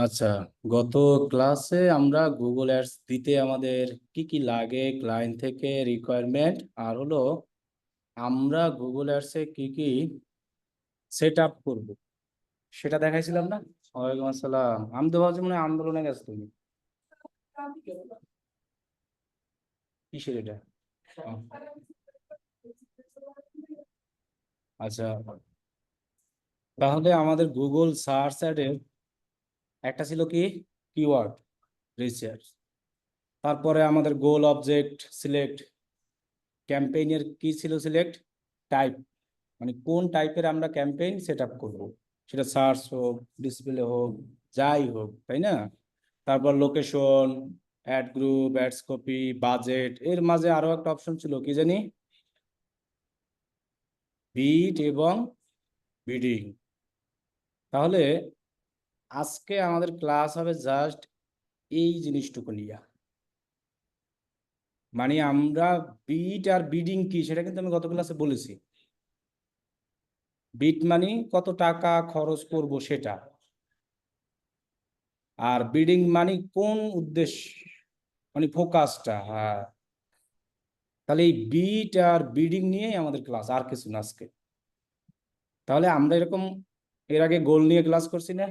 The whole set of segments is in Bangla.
আচ্ছা, গত ক্লাসে আমরা গুগল অ্যাডস দিতে আমাদের কি কি লাগে, ক্লায়েন্ট থেকে রিকোয়ারমেন্ট, আর হলো আমরা গুগল অ্যাডসে কি কি সেট আপ করবো সেটা দেখাইছিলাম না। ওয়ালাইকুম আসসালাম। আমি তো ভাবছি মনে হয় আন্দোলনে গেছো তুমি। কিসের এটা? ও, আচ্ছা, তাহলে আমাদের গুগল সার্চ অ্যাডের একটা ছিল কি কিওয়ার্ড রিসার্চ, তারপরে আমাদের গোল অবজেক্ট সিলেক্ট, ক্যাম্পেইনের কি ছিল সিলেক্ট টাইপ, মানে কোন টাইপের আমরা ক্যাম্পেইন সেট আপ করবো, সেটা সার্চ হোক, ডিসপ্লে হোক, যাই হোক, তাই না? তারপর location, add group, ads copy, budget, এর মাঝে আরো একটা অপশন ছিল কি জানি, বিট এবং বিডিং। তাহলে আজকে আমাদের ক্লাস হবে জাস্ট এই জিনিসটুকু নিয়ে, মানে আমরা বিট আর বিডিং কি সেটা কিন্তু আমি গত ক্লাসে বলেছি। বিট মানে কত টাকা খরচ করব সেটা, আর বিডিং মানে কোন উদ্দেশ্য, মানে ফোকাসটা। হ্যাঁ, তাহলে এই বিট আর বিডিং নিয়েই আমাদের ক্লাস, আর কিছু না আজকে। তাহলে আমরা এরকম এর আগে গোল নিয়ে ক্লাস করছি না,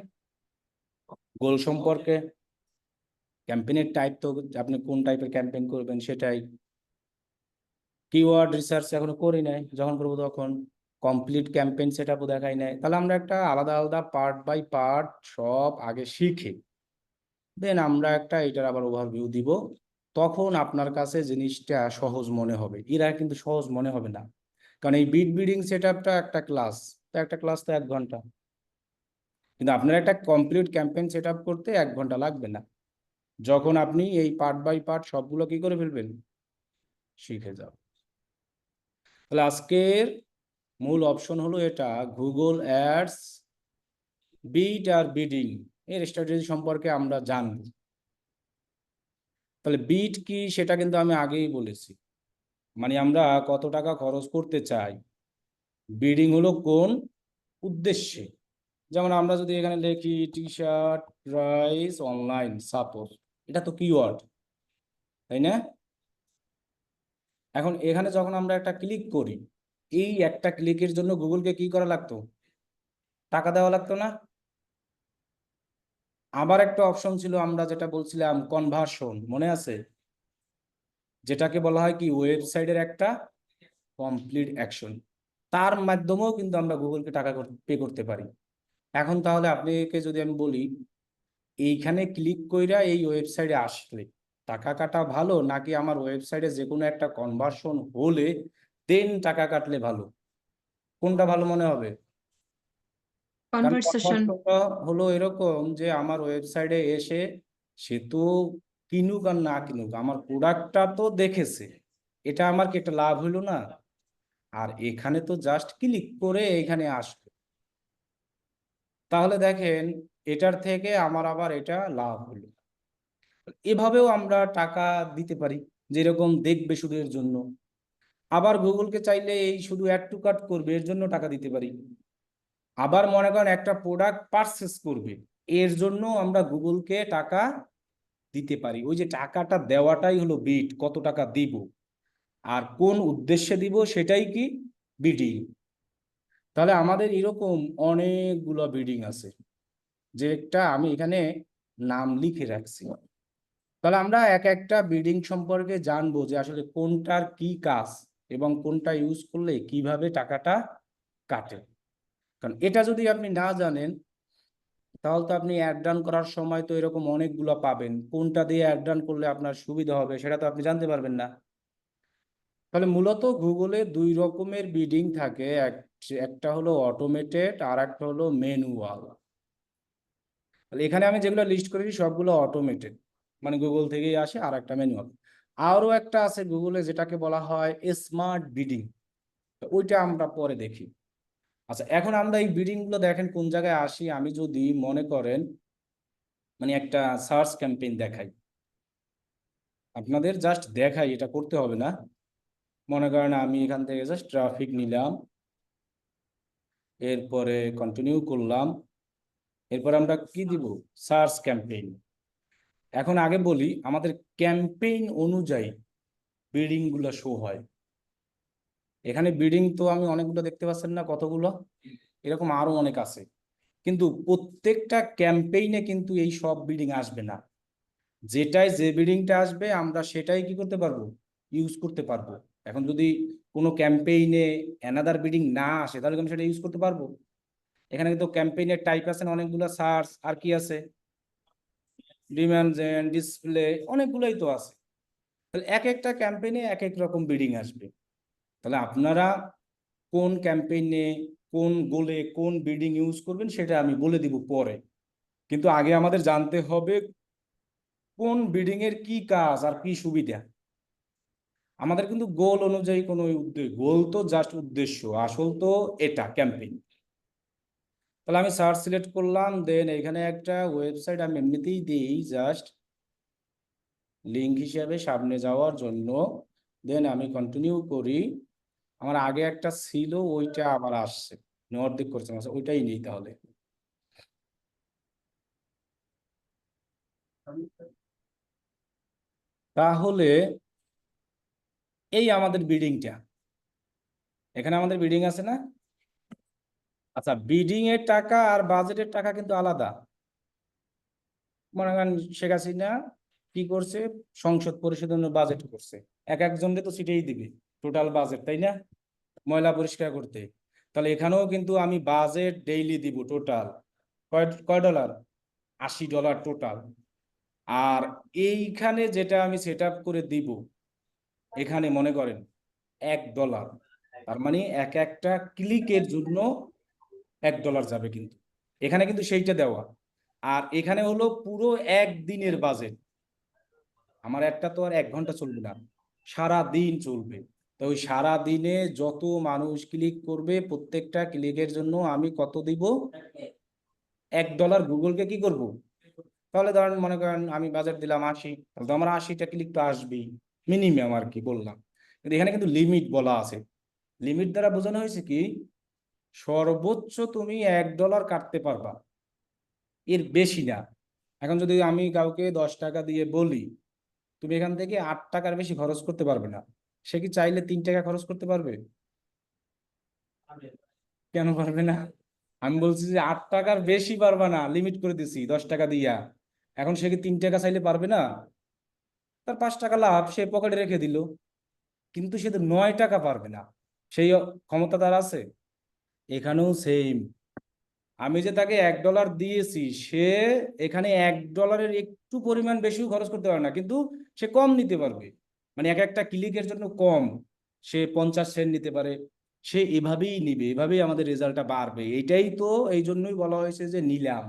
গোল সম্পর্কে, ক্যাম্পেইনের টাইপ তো আপনি কোন টাইপের ক্যাম্পেইন করবেন সেটাই, কিওয়ার্ড রিসার্চ এখনো করি নাই, যখন করবো তখন, কমপ্লিট ক্যাম্পেইন সেট আপও দেখাই নাই। তাহলে আমরা একটা আলাদা আলাদা পার্ট বাই পার্ট সব আগে শিখে দেন আমরা একটা এটার আবার ওভারভিউ দিব, তখন আপনার কাছে জিনিসটা সহজ মনে হবে। এরা কিন্তু সহজ মনে হবে না, কারণ এই বিট বিডিং সেট আপটা একটা ক্লাস, তো একটা ক্লাস তো 1 ঘন্টা, কিন্তু আপনার একটা কমপ্লিট ক্যাম্পেইন সেট আপ করতে 1 ঘন্টা লাগবে না, যখন আপনি এই পার্ট বাই পার্ট সবগুলো কি করে ফেলবেন, শিখে যাও। তাহলে আজকের মূল অপশন হলো এটা, গুগল অ্যাডস বিট আর বিডিং এর স্ট্র্যাটেজি সম্পর্কে আমরা জানবো। তাহলে বিট কি সেটা কিন্তু আমি আগেই বলেছি, মানে আমরা কত টাকা খরচ করতে চাই, বিডিং হলো কোন উদ্দেশ্যে। যেমন আমরা যদি এখানে লিখি T shirt price online suppose, এটা তো কিওয়ার্ড, তাই না? এখন এখানে যখন আমরা একটা ক্লিক করি, এই একটা ক্লিকের জন্য গুগলকে কি করা লাগতো, টাকা দেওয়া লাগতো না? আবার একটা অপশন ছিল আমরা যেটা বলছিলাম কনভার্সন, মনে আছে? যেটাকে বলা হয় কি ওয়েবসাইটের একটা কমপ্লিট অ্যাকশন, তার মাধ্যমেও কিন্তু আমরা গুগলকে টাকা পে করতে পারি। এখন তাহলে আপনাকে যদি আমি বলি, এইখানে ক্লিক কইরা এই ওয়েবসাইটে আসলে টাকা কাটা ভালো, নাকি আমার ওয়েবসাইটে যে কোনো একটা কনভার্সন হলে দেন টাকা কাটলে ভালো, কোনটা ভালো মনে হবে? কারণ কনভারসেশন। কনভার্সনটা হলো এরকম যে আমার ওয়েবসাইটে এসে সে তো কিনুক আর না কিনুক, আমার প্রোডাক্টটা তো দেখেছে, এটা আমার কি একটা লাভ হইলো না? আর এখানে তো জাস্ট ক্লিক করে এখানে আসবে। তাহলে দেখেন, এটার থেকে আমার আবার এটা লাভ হলো। এভাবেও আমরা টাকা দিতে পারি, যেরকম দেখবে শুধু এর জন্য। আবার গুগলকে চাইলে এই শুধু অ্যাড টু কার্ট করবে এর জন্য টাকা দিতে পারি। আবার মনে করেন একটা প্রোডাক্ট পারচেস করবে, এর জন্য আমরা গুগলকে টাকা দিতে পারি। ওই যে টাকাটা দেওয়াটাই হলো বিট, কত টাকা দিব আর কোন উদ্দেশ্যে দিব সেটাই কি বিডিং। তাহলে আমাদের এরকম অনেকগুলো বিডিং আছে, যেটা আমি এখানে নাম লিখে রাখছি। তাহলে আমরা এক একটা বিডিং সম্পর্কে জানবো যে আসলে কোনটার কি কাজ এবং কোনটা ইউজ করলে কিভাবে টাকাটা কাটে। কারণ এটা যদি আপনি না জানেন, তাহলে তো আপনি অ্যাড রান করার সময় তো এরকম অনেকগুলো পাবেন, কোনটা দিয়ে অ্যাড রান করলে আপনার সুবিধা হবে সেটা তো আপনি জানতে পারবেন না। তাহলে মূলত গুগলে 2 রকমের বিডিং থাকে, একটা হলো অটোমেটেড আর একটা হলো ম্যানুয়াল। তাহলে এখানে আমি যেগুলো লিস্ট করেছি সবগুলো অটোমেটেড, মানে গুগল থেকেই আসে, আর একটা ম্যানুয়াল। আরও একটা আছে গুগলে যেটাকে বলা হয় স্মার্ট বিডিং, ওইটা আমরা পরে দেখি। আচ্ছা, এখন আমরা এই বিডিং গুলো দেখেন কোন জায়গায় আসি। আমি যদি মনে করেন মানে একটা সার্চ ক্যাম্পেইন দেখাই, আপনাদের জাস্ট দেখাই, এটা করতে হবে না। মনে করেন আমি এখান থেকে জাস্ট ট্রাফিক নিলাম, এরপরে কন্টিনিউ করলাম, এরপর আমরা কি দিব, সার্চ ক্যাম্পেইন। এখন আগে বলি আমাদের ক্যাম্পেইন অনুযায়ী বিডিং গুলো শো হয়। এখানে বিডিং তো আমি অনেকগুলো দেখতে পাচ্ছেন না, কতগুলো, এরকম আরো অনেক আছে। কিন্তু প্রত্যেকটা ক্যাম্পেইনে কিন্তু এই সব বিডিং আসবে না। যেটাই যে বিডিংটা আসবে আমরা সেটাই কি করতে পারবো, ইউজ করতে পারবো। এখন যদি কোনো ক্যাম্পেইনে অ্যানাদার বিডিং না আসে তাহলে কি আমি সেটা ইউজ করতে পারবো? এখানে কিন্তু ক্যাম্পেইনের টাইপ আছে না অনেকগুলো, সার্চ আর কি আছে, ডিমান্ড জেন, ডিসপ্লে, অনেকগুলোই তো আছে। তাহলে এক একটা ক্যাম্পেইনে এক এক রকম বিডিং আসবে। তাহলে আপনারা কোন ক্যাম্পেইনে কোন গোলে কোন বিডিং ইউজ করবেন সেটা আমি বলে দিব পরে। কিন্তু আগে আমাদের জানতে হবে কোন বিডিং এর কি কাজ আর কি সুবিধা। আমাদের কিন্তু গোল অনুযায়ী কোনো উদ্দেশ্য, গোল তো জাস্ট উদ্দেশ্য, আসল তো এটা ক্যাম্পেইন। তাহলে আমি সার্চ সিলেক্ট করলাম, দেন এখানে একটা ওয়েবসাইট আমি এমনিতেই দিই জাস্ট লিঙ্ক হিসাবে সামনে যাওয়ার জন্য। দেন আমি কন্টিনিউ করি। আমার আগে একটা ছিল ওইটা আবার আসছে, অর্ধেক করছে, ওইটাই নেই তাহলে। তাহলে এই আমাদের বিডিংটা, এখানে আমাদের বিডিং আছে না? আচ্ছা, বিডিং এর টাকা আর বাজেটের টাকা কিন্তু আলাদা। মনে করেন শেখ হাসিনা কি করছে, সংসদ পরিশোধনের বাজেট করছে, এক একজনকে তো সিটেই দিবে টোটাল বাজেট, তাই না, ময়লা পরিষ্কার করতে। তাহলে এখানেও কিন্তু আমি বাজেট ডেইলি দিব টোটাল কয় কয় ডলার, $80 টোটাল। আর এইখানে যেটা আমি সেট আপ করে দিব, এখানে মনে করেন $1, তার মানে এক একটা ক্লিকের জন্য $1 যাবে কিন্তু, এখানে কিন্তু সেইটা দেওয়া। আর এখানে হলো পুরো একদিনের বাজেট। আমার একটা তো আর 1 ঘন্টা চলবে না, সারা দিন চলবে। তো ওই সারা দিনে যত মানুষ ক্লিক করবে প্রত্যেকটা ক্লিকের জন্য আমি কত দিব, $1 গুগলকে কি করব। তাহলে ধরেন মনে করেন আমি বাজেট দিলাম 80, তাহলে তো আমার 80টা ক্লিক তো আসবেই মিনিমাম আর কি বললাম। কিন্তু এখানে কিন্তু লিমিট বলা আছে। লিমিট দ্বারা বোঝানো হয়েছে কি, সর্বোচ্চ তুমি $1 কাটতে পারবা, এর বেশি না। এখন যদি আমি কাউকে 10 টাকা দিয়ে বলি তুমি এখান থেকে 8 টাকার বেশি খরচ করতে পারবে না, সে কি চাইলে 3 টাকা খরচ করতে পারবে? কেন পারবে না? আমি বলছি যে 8 টাকার বেশি পারবা না, লিমিট করে দিছি 10 টাকা দিয়া। এখন সে কি 3 টাকা চাইলে পারবে না? তার 5 টাকা লাভ, সে পকেটে রেখে দিল। কিন্তু সে তো 9 টাকা পারবে না, সেই ক্ষমতা তার আছে। এখানেও সেম, আমি যে তাকে $1 দিয়েছি, সে এখানে $1 একটু পরিমাণ বেশিও খরচ করতে পারে না, কিন্তু সে কম নিতে পারবে। মানে এক একটা ক্লিকের জন্য কম, সে 50 সেন্ট নিতে পারে। সে এভাবেই নিবে, এভাবেই আমাদের রেজাল্টটা বাড়বে। এইটাই তো, এই জন্যই বলা হয়েছে যে নিলাম,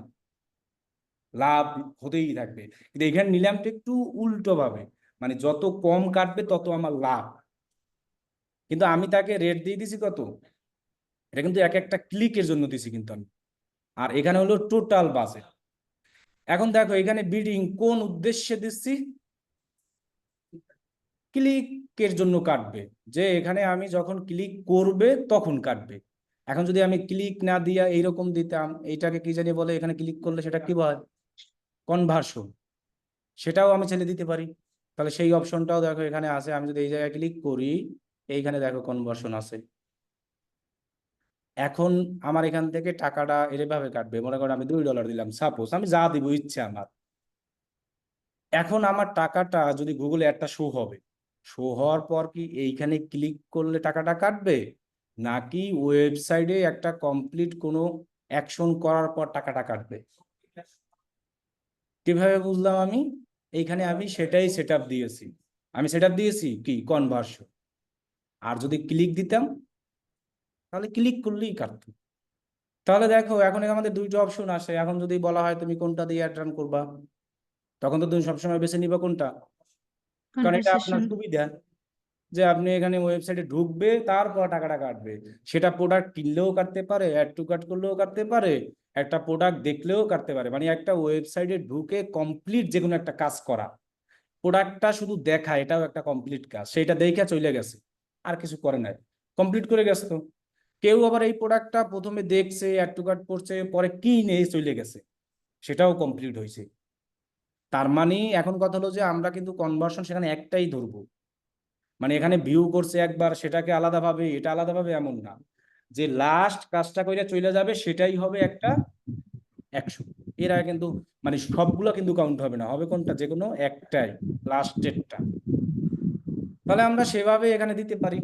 লাভ হতেই থাকবে। কিন্তু এখানে নিলামটা একটু উল্টো ভাবে, মানে যত কম কাটবে তত আমার লাভ। কিন্তু আমি তাকে রেট দিয়ে দিছি কত, এটা কিন্তু এক একটা ক্লিকের জন্য দিছি কিন্তু আমি। আর এখানে হলো টোটাল বাজেট। এখন দেখো এখানে বিডিং কোন উদ্দেশ্যে দিচ্ছি, ক্লিকের জন্য কাটবে, যে এখানে আমি যখন ক্লিক করবে তখন কাটবে। এখন যদি আমি ক্লিক না দিয়া এইরকম দিতাম, এইটাকে কি জানি বলে, এখানে ক্লিক করলে সেটা কি বলে, কনভার্সন, সেটাও আমি ছেড়ে দিতে পারি। তাহলে সেই অপশনটাও দেখো এখানে আছে, আমি যদি এই জায়গায় ক্লিক করি, এইখানে দেখো কনভার্সন আছে। এখন আমার এখান থেকে টাকাটা এভাবে কাটবে, মনে করো আমি $2 দিলাম, সাপোজ আমি যা দিব ইচ্ছে আমার। এখন আমার টাকাটা যদি গুগলে একটা শো হবে, শো হওয়ার পর কি এইখানে ক্লিক করলে টাকাটা কাটবে, নাকি ওয়েবসাইটে একটা কমপ্লিট কোনো অ্যাকশন করার পর টাকাটা কাটবে? কিভাবে বুঝলাম আমি? এইখানে আমি সেটাই সেট আপ দিয়েছি। আমি সেট আপ দিয়েছি কি, কনভার্সন। আর যদি ক্লিক দিতাম তাহলে ক্লিক করলেই কাটতো। তাহলে দেখো এখন আমাদের দুইটা অপশন আসে, এখন যদি বলা হয় তুমি কোনটা দিয়ে অ্যাড রান করবা, তখন তো তুমি সবসময় বেছে নিবা কোনটা, কারণ এটা আপনার কনভারসেশন। সুবিধা। যে আপনি এখানে ওয়েবসাইটে ঢুকবে তারপর টাকাটা কাটবে, সেটা প্রোডাক্ট কিনলেও কাটতে পারে, অ্যাড টু কার্ট করলেও কাটতে পারে, একটা প্রোডাক্ট দেখলেও কাটতে পারে। মানে একটা ওয়েবসাইটে ঢুকে কমপ্লিট যে কোনো একটা কাজ করা, প্রোডাক্টটা শুধু দেখা এটাও একটা কমপ্লিট কাজ, সেটা দেখে চলে গেছে, আর কিছু করে নাই, কমপ্লিট করে গেছে। তো কেউ আবার এই প্রোডাক্টটা প্রথমে দেখছে, অ্যাড টু কার্ট করছে, পরে কিনে চলে গেছে, সেটাও কমপ্লিট হয়েছে। তার মানে এখন কথা হলো যে আমরা কিন্তু কনভার্সন সেখানে একটাই ধরবো, মানে এখানে ভিউ করছে একবার সেটাকে আলাদাভাবে এটা আলাদাভাবে এমন না, যে লাস্ট কাজটা কইরা চলে যাবে সেটাই হবে একটা 100। এর আগে কিন্তু মানে সবগুলো কিন্তু কাউন্ট হবে না, হবে কোনটা, যে কোনো একটাই, লাস্টেরটা। তাহলে আমরা সেভাবে এখানে দিতে পারি।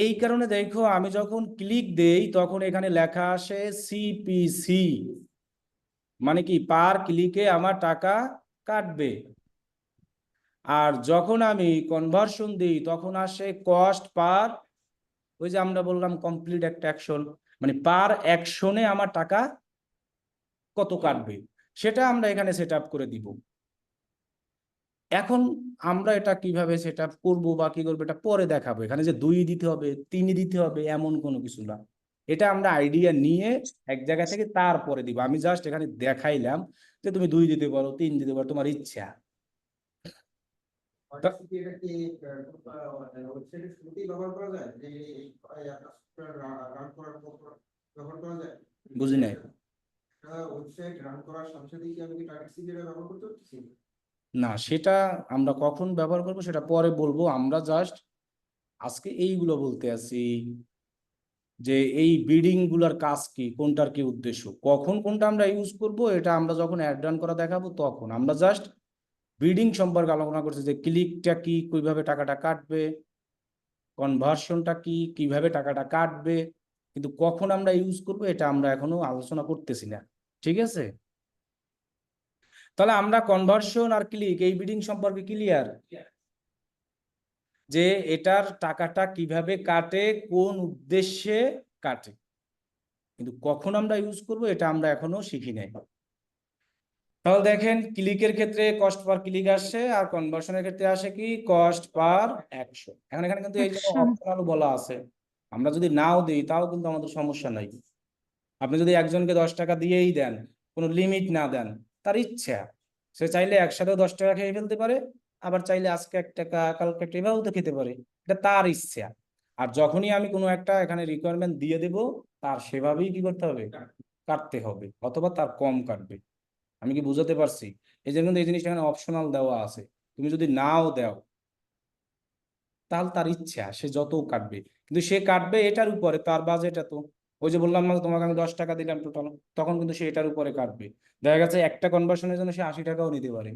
এই কারণে দেখো আমি যখন ক্লিক দেই তখন এখানে লেখা আসে সিপিসি, মানে কি পার ক্লিকে আমার টাকা কাটবে। আর যখন আমি কনভার্সন দিই তখন আসে কস্ট পার, ওই যে আমরা বললাম কমপ্লিট একটা অ্যাকশন, মানে পার অ্যাকশনে আমার টাকা কত কাটবে সেটা আমরা এখানে সেট আপ করে দিব। এখন আমরা এটা কিভাবে সেট আপ করবো বা কি করবো এটা পরে দেখাবো। এখানে যে 2 দিতে হবে 3 দিতে হবে এমন কোনো কিছু না, এটা আমরা আইডিয়া নিয়ে এক জায়গা থেকে তারপরে দিব। আমি জাস্ট এখানে দেখাইলাম যে তুমি 2 দিতে পারো 3 দিতে পারো তোমার ইচ্ছা। বুঝি নাই। না সেটা আমরা কখন ব্যবহার করবো সেটা পরে বলবো, আমরা জাস্ট আজকে এইগুলো বলতে আছি যে এই বিডিং গুলার কাজ কি, কোনটার কি উদ্দেশ্য, কখন কোনটা আমরা ইউজ করব এটা আমরা যখন অ্যাড রান করা দেখাবো তখন। আমরা জাস্ট বিডিং সম্পর্কে আলোচনা করছি যে ক্লিকটা কি, কিভাবে টাকাটা কাটবে, কনভার্সনটা কি, কিভাবে টাকাটা কাটবে, কিন্তু কখন আমরা ইউজ করব এটা আমরা এখনো আলোচনা করতেছি না। ঠিক আছে, তাহলে আমরা কনভার্সন আর ক্লিক এই বিডিং সম্পর্কে ক্লিয়ার, যে এটার টাকাটা কিভাবে কাটে, কোন উদ্দেশ্যে কাটে, কিন্তু কখন আমরা ইউজ করব এটা আমরা এখনো শিখি নাই। তাহলে দেখেন ক্লিকের ক্ষেত্রে কস্ট পার ক্লিক আসে, আর কনভার্সনের ক্ষেত্রে আসে কি কস্ট পার 100। এখন এখানে কিন্তু এই যে অপশনাল বলা আছে, আমরা যদি নাও দিই তাও কিন্তু আমাদের সমস্যা নাই। আপনি যদি একজনকে 10 টাকা দিয়েই দেন, কোনো লিমিট না দেন, তার ইচ্ছা, সে চাইলে একসাথে 10 টাকা খেয়ে ফেলতে পারে, আবার চাইলে আজকে 1 টাকা কালকে একটা এভাবেও তো খেতে পারে, এটা তার ইচ্ছা। আর যখনই আমি কোনো একটা এখানে রিকোয়ারমেন্ট দিয়ে দেব, তার সেভাবেই কি করতে হবে, কাটতে হবে, অথবা তার কম কাটবে। আমি কি বুঝাতে পারছি? এই জন্য কিন্তু এই জিনিসটা এখানে অপশনাল দেওয়া আছে, তুমি যদি নাও দাও তাহলে তার ইচ্ছা, সে যত কাটবে, কিন্তু সে কাটবে এটার উপরে, তার বাজেট এত। ওই যে বললাম না তোমাকে আমি 10 টাকা দিলাম টোটাল, তখন কিন্তু সে এটার উপরে কাটবে। দেখা গেছে একটা কনভার্সনের জন্য সে 80 টাকাও নিতে পারে,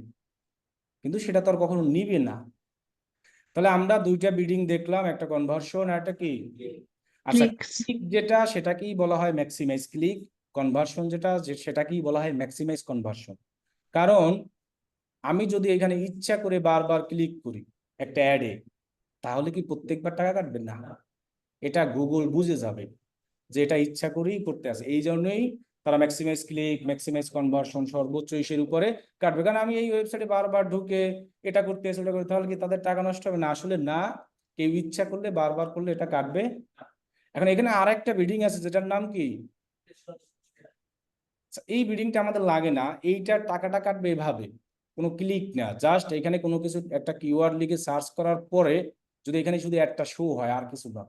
কিন্তু সেটা তো আর কখনো নিবে না। তাহলে আমরা 2টা বিডিং দেখলাম, একটা কনভার্সন আর একটা কি। আচ্ছা, ক্লিকস। ক্লিক যেটা সেটাকেই বলা হয় ম্যাক্সিমাইজ ক্লিক, কনভার্সন যেটা সেটাকেই বলা হয় ম্যাক্সিমাইজ কনভার্সন। কারণ আমি যদি এখানে ইচ্ছা করে বারবার ক্লিক করি একটা অ্যাডে, তাহলে কি প্রত্যেকবার টাকা কাটবে না, এটা গুগল বুঝে যাবে যে এটা ইচ্ছা করেই করতে আছে, এই জন্যই তারা ম্যাক্সিমাইজ ক্লিক ম্যাক্সিমাইজ কনভার্সন সর্বোচ্চ ইসের উপরে কাটবে। কারণ আমি এই ওয়েবসাইটে বারবার ঢুকে এটা করতে ওটা করতে, তাহলে কি তাদের টাকা নষ্ট হবে না? আসলে না, কেউ ইচ্ছা করলে বারবার করলে এটা কাটবে। এখন এখানে আর একটা বিডিং আছে যেটার নাম কি, এই বিডিংটা আমাদের লাগে না, এইটার টাকাটা কাটবে এভাবে, কোনো ক্লিক না, জাস্ট এখানে কোনো কিছু একটা কিওয়ার্ড লিখে সার্চ করার পরে যদি এখানে শুধু একটা শো হয় আর কিছু না,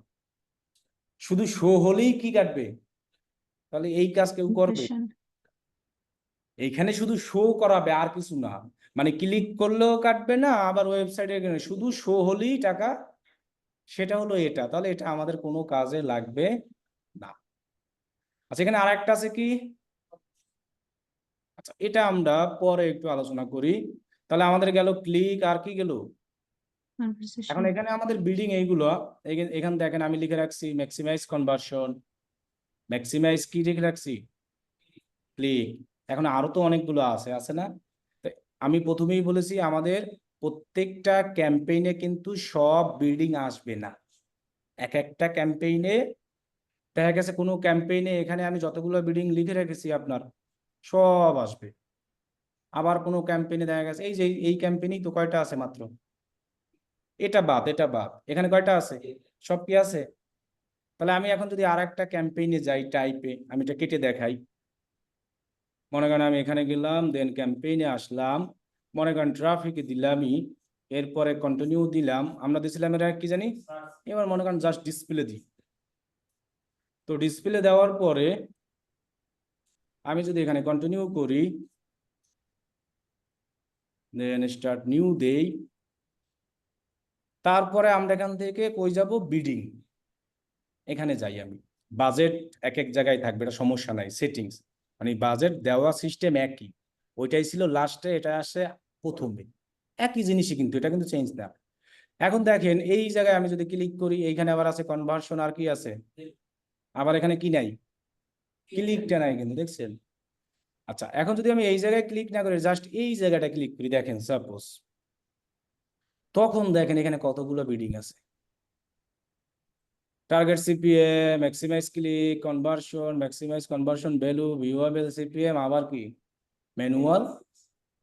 শুধু শো হলেই কি কাটবে, তাহলে এই কাজ কেউ করবে? এইখানে শুধু শো করাবে আর কিছু না, মানে ক্লিক করলেও কাটবে না, আবার ওয়েবসাইটে শুধু শো হলেই টাকা, সেটা হলো এটা, তাহলে এটা আমাদের কোনো কাজে লাগবে না। আচ্ছা, এখানে আর একটা আছে কি, আচ্ছা এটা আমরা পরে একটু আলোচনা করি। তাহলে আমাদের গেল ক্লিক, আর কি গেল, এখন এখানে আমাদের বিল্ডিং এইগুলো, এখানে দেখেন আমি লিখে রাখছি ম্যাক্সিমাইজ কনভার্সন, ম্যাক্সিমাইজ কি লিখে রাখছি, ক্লিক। এখন আরো তো অনেকগুলো আছে, আছে না? তো আমি প্রথমেই বলেছি আমাদের প্রত্যেকটা ক্যাম্পেইনে কিন্তু সব বিল্ডিং আসবে না, এক একটা ক্যাম্পেইনে দেখা গেছে কোনো ক্যাম্পেইনে এখানে আমি যতগুলো বিল্ডিং লিখে রেখেছি আপনার সব আসবে। আবার কোনো ক্যাম্পেইনে দেখা গেছে এই যে এই ক্যাম্পেইনেই তো কয়টা আছে মাত্র, এটা বাদ এটা বাদ, এখানে কয়টা আছে, সব কি আছে? তাহলে আমি এখন যদি আর একটা ক্যাম্পেইনে যাই টাইপে, আমি এটা কেটে দেখাই। মনে করেন আমি এখানে গেলাম, দেন ক্যাম্পেইনে আসলাম, মনে করেন ট্রাফিকে দিলামই, এরপরে কন্টিনিউ দিলাম, আমরা দিছিলাম এটা কি জানি, এবার মনে করেন জাস্ট ডিসপ্লে দিই। তো ডিসপ্লে দেওয়ার পরে আমি যদি এখানে কন্টিনিউ করি, দেন স্টার্ট নিউ দেই, তারপরে আমরা এখান থেকে কই যাব, বিডিং, এখানে যাই আমি। বাজেট এক এক জায়গায় থাকবে, এটা সমস্যা নাই, সেটিংস মানে বাজেট দেওয়া সিস্টেম একই, ওইটাই ছিল লাস্টে, এটা আসে প্রথমে, একই জিনিসই কিন্তু, এটা কিন্তু চেঞ্জ না। এখন দেখেন এই জায়গায় আমি যদি ক্লিক করি, এইখানে আবার আছে কনভার্সন, আর কি আছে, আবার এখানে কি নাই, ক্লিকটা নাই কিন্তু, দেখছেন। আচ্ছা, এখন যদি আমি এই জায়গায় ক্লিক না করে জাস্ট এই জায়গাটা ক্লিক করি, দেখেন সাপোজ, তখন দেখেন এখানে কতগুলো বিডিং আছে, target CPA, maximise click, conversion, maximise conversion value, viewable CPM, আবার কি ম্যানুয়াল,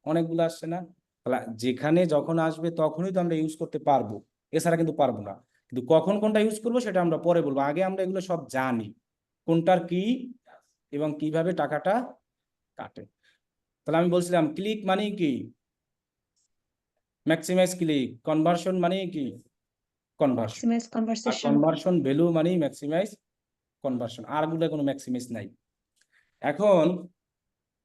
অনেকগুলো আসছে না। তাহলে যেখানে যখন আসবে তখনই তো আমরা ইউজ করতে পারবো, এছাড়া কিন্তু পারবো না। কিন্তু কখন কোনটা ইউজ করবো সেটা আমরা পরে বলবো, আগে আমরা এগুলো সব জানি, কোনটার কি এবং কিভাবে টাকাটা কাটে। তাহলে আমি বলছিলাম ক্লিক মানে কি, ম্যাক্সিমাইজ ক্লিক, কনভার্সন মানে কি, কনভার্সন, maximize আর conversation. কনভার্সন ভ্যালু মানে ম্যাক্সিমাইজ কনভার্সন, আরগুলো কোনো ম্যাক্সিমাইজ নাই। এখন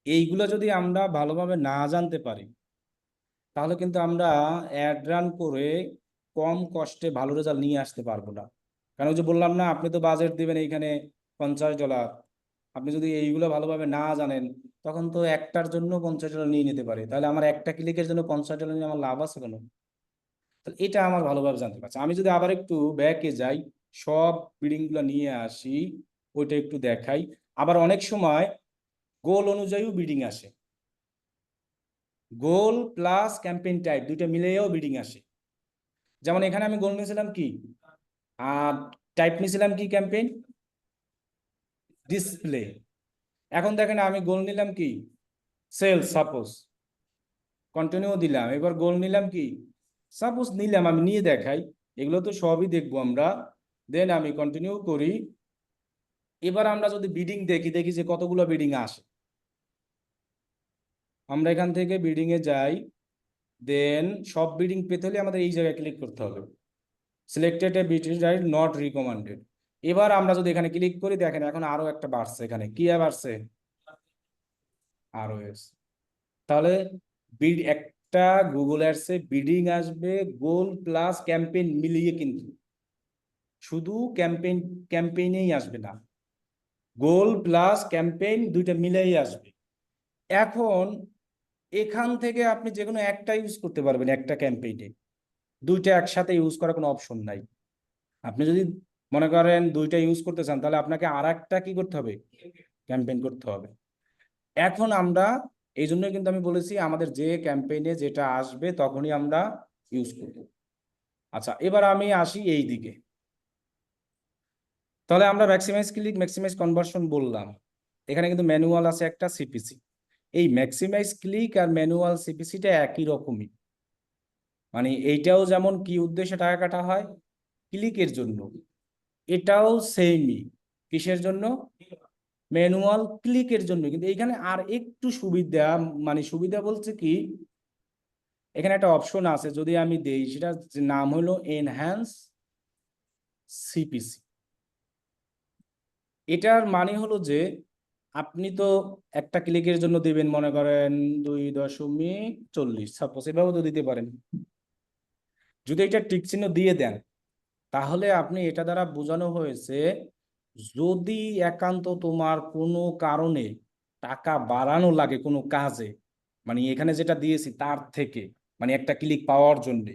এইগুলো যদি আমরা ভালোভাবে না জানতে পারি, তাহলে কিন্তু আমরা অ্যাড রান করে কম কষ্টে ভালো রেজাল্ট নিয়ে আসতে পারবো না। কারণ ওই যে বললাম না, আপনি তো বাজেট দিবেন এইখানে $50, আপনি যদি এইগুলো ভালোভাবে না জানেন, তখন তো একটার জন্য $50 নিয়ে নিতে পারে, তাহলে আমার একটা ক্লিকের জন্য $50 নিয়ে আমার লাভ আছে কেন? তাহলে এটা আমার ভালোভাবে জানতে পারছি। আমি যদি আবার একটু ব্যাকে যাই, সব বিডিং গুলো নিয়ে আসি, ওইটা একটু দেখাই। আবার অনেক সময় গোল অনুযায়ীও বিডিং আসে, গোল প্লাস ক্যাম্পেইন টাইপ দুইটা মিলেও বিডিং আসে। যেমন এখানে আমি গোল নিয়েছিলাম কি, আর টাইপ নিয়েছিলাম কি, ক্যাম্পেইন ডিসপ্লে। এখন দেখেন আমি গোল নিলাম কি, সেলস সাপোজ, কন্টিনিউ দিলাম, এবার গোল নিলাম কি, সাপোজ নিলাম, আমি নিয়ে দেখাই, এগুলো তো সবই দেখবো আমরা। দেন আমি কন্টিনিউ করি, এবার আমরা যদি বিডিং দেখি, দেখি যে কতগুলো বিডিং আসে। আমরা এখান থেকে বিডিং এ যাই, দেন সব বিডিং পেতে হলে আমাদের এই জায়গায় ক্লিক করতে হবে, selected a bidding right not recommended. এবার আমরা যদি এখানে ক্লিক করি, দেখেন এখন আরো একটা বাড়ছে, এখানে কি বাড়ছে, আরো এসে। তাহলে বিড একটা গুগল অ্যাডসে বিডিং আসবে গোল প্লাস ক্যাম্পেইন মিলিয়ে, কিন্তু শুধু ক্যাম্পেইনেই আসবে না, গোল প্লাস ক্যাম্পেইন দুইটা মিলেই আসবে। এখন এখান থেকে আপনি যে কোনো একটা ইউজ করতে পারবেন, একটা ক্যাম্পেইনে দুইটা একসাথে ইউজ করার কোনো অপশন নাই। আপনি যদি মনে করেন দুইটা ইউজ করতে চান, তাহলে আপনাকে আর একটা কি করতে হবে, ক্যাম্পেইন করতে হবে। এখন আমরা এই জন্যই কিন্তু আমি বলেছি আমাদের যে ক্যাম্পেইনে যেটা আসবে তখনই আমরা ইউজ করব। আচ্ছা, এবার আমি আসি এই দিকে। তাহলে আমরা ম্যাক্সিমাইজ ক্লিক, ম্যাক্সিমাইজ কনভার্সন বললাম, এখানে কিন্তু ম্যানুয়াল আছে একটা, সিপিসি। এই ম্যাক্সিমাইজ ক্লিক আর ম্যানুয়াল সিপিসিটা একই রকমই, মানে এইটাও যেমন কি উদ্দেশ্যে টাকা কাটা হয়, ক্লিকের জন্য, এটাও সেমই, কিসের জন্য, ম্যানুয়াল ক্লিকের জন্য। কিন্তু এইখানে আর একটু সুবিধা, মানে সুবিধা বলছে কি, এখানে একটা অপশন আছে, যদি আমি দেই, সেটা নাম হলো এনহ্যান্স সিপিসি। এটার মানে হলো যে আপনি তো একটা ক্লিকের জন্য দিবেন মনে করেন 2.40, সাপোজ, এভাবে তো দিতে পারেন। যদি এটা টিক চিহ্ন দিয়ে দেন, তাহলে আপনি এটা দ্বারা বোঝানো হয়েছে, যদি একান্ত তোমার কোনো কারণে টাকা বাড়ানো লাগে কোনো কাজে, মানে এখানে যেটা দিয়েছি তার থেকে, মানে একটা ক্লিক পাওয়ার জন্য,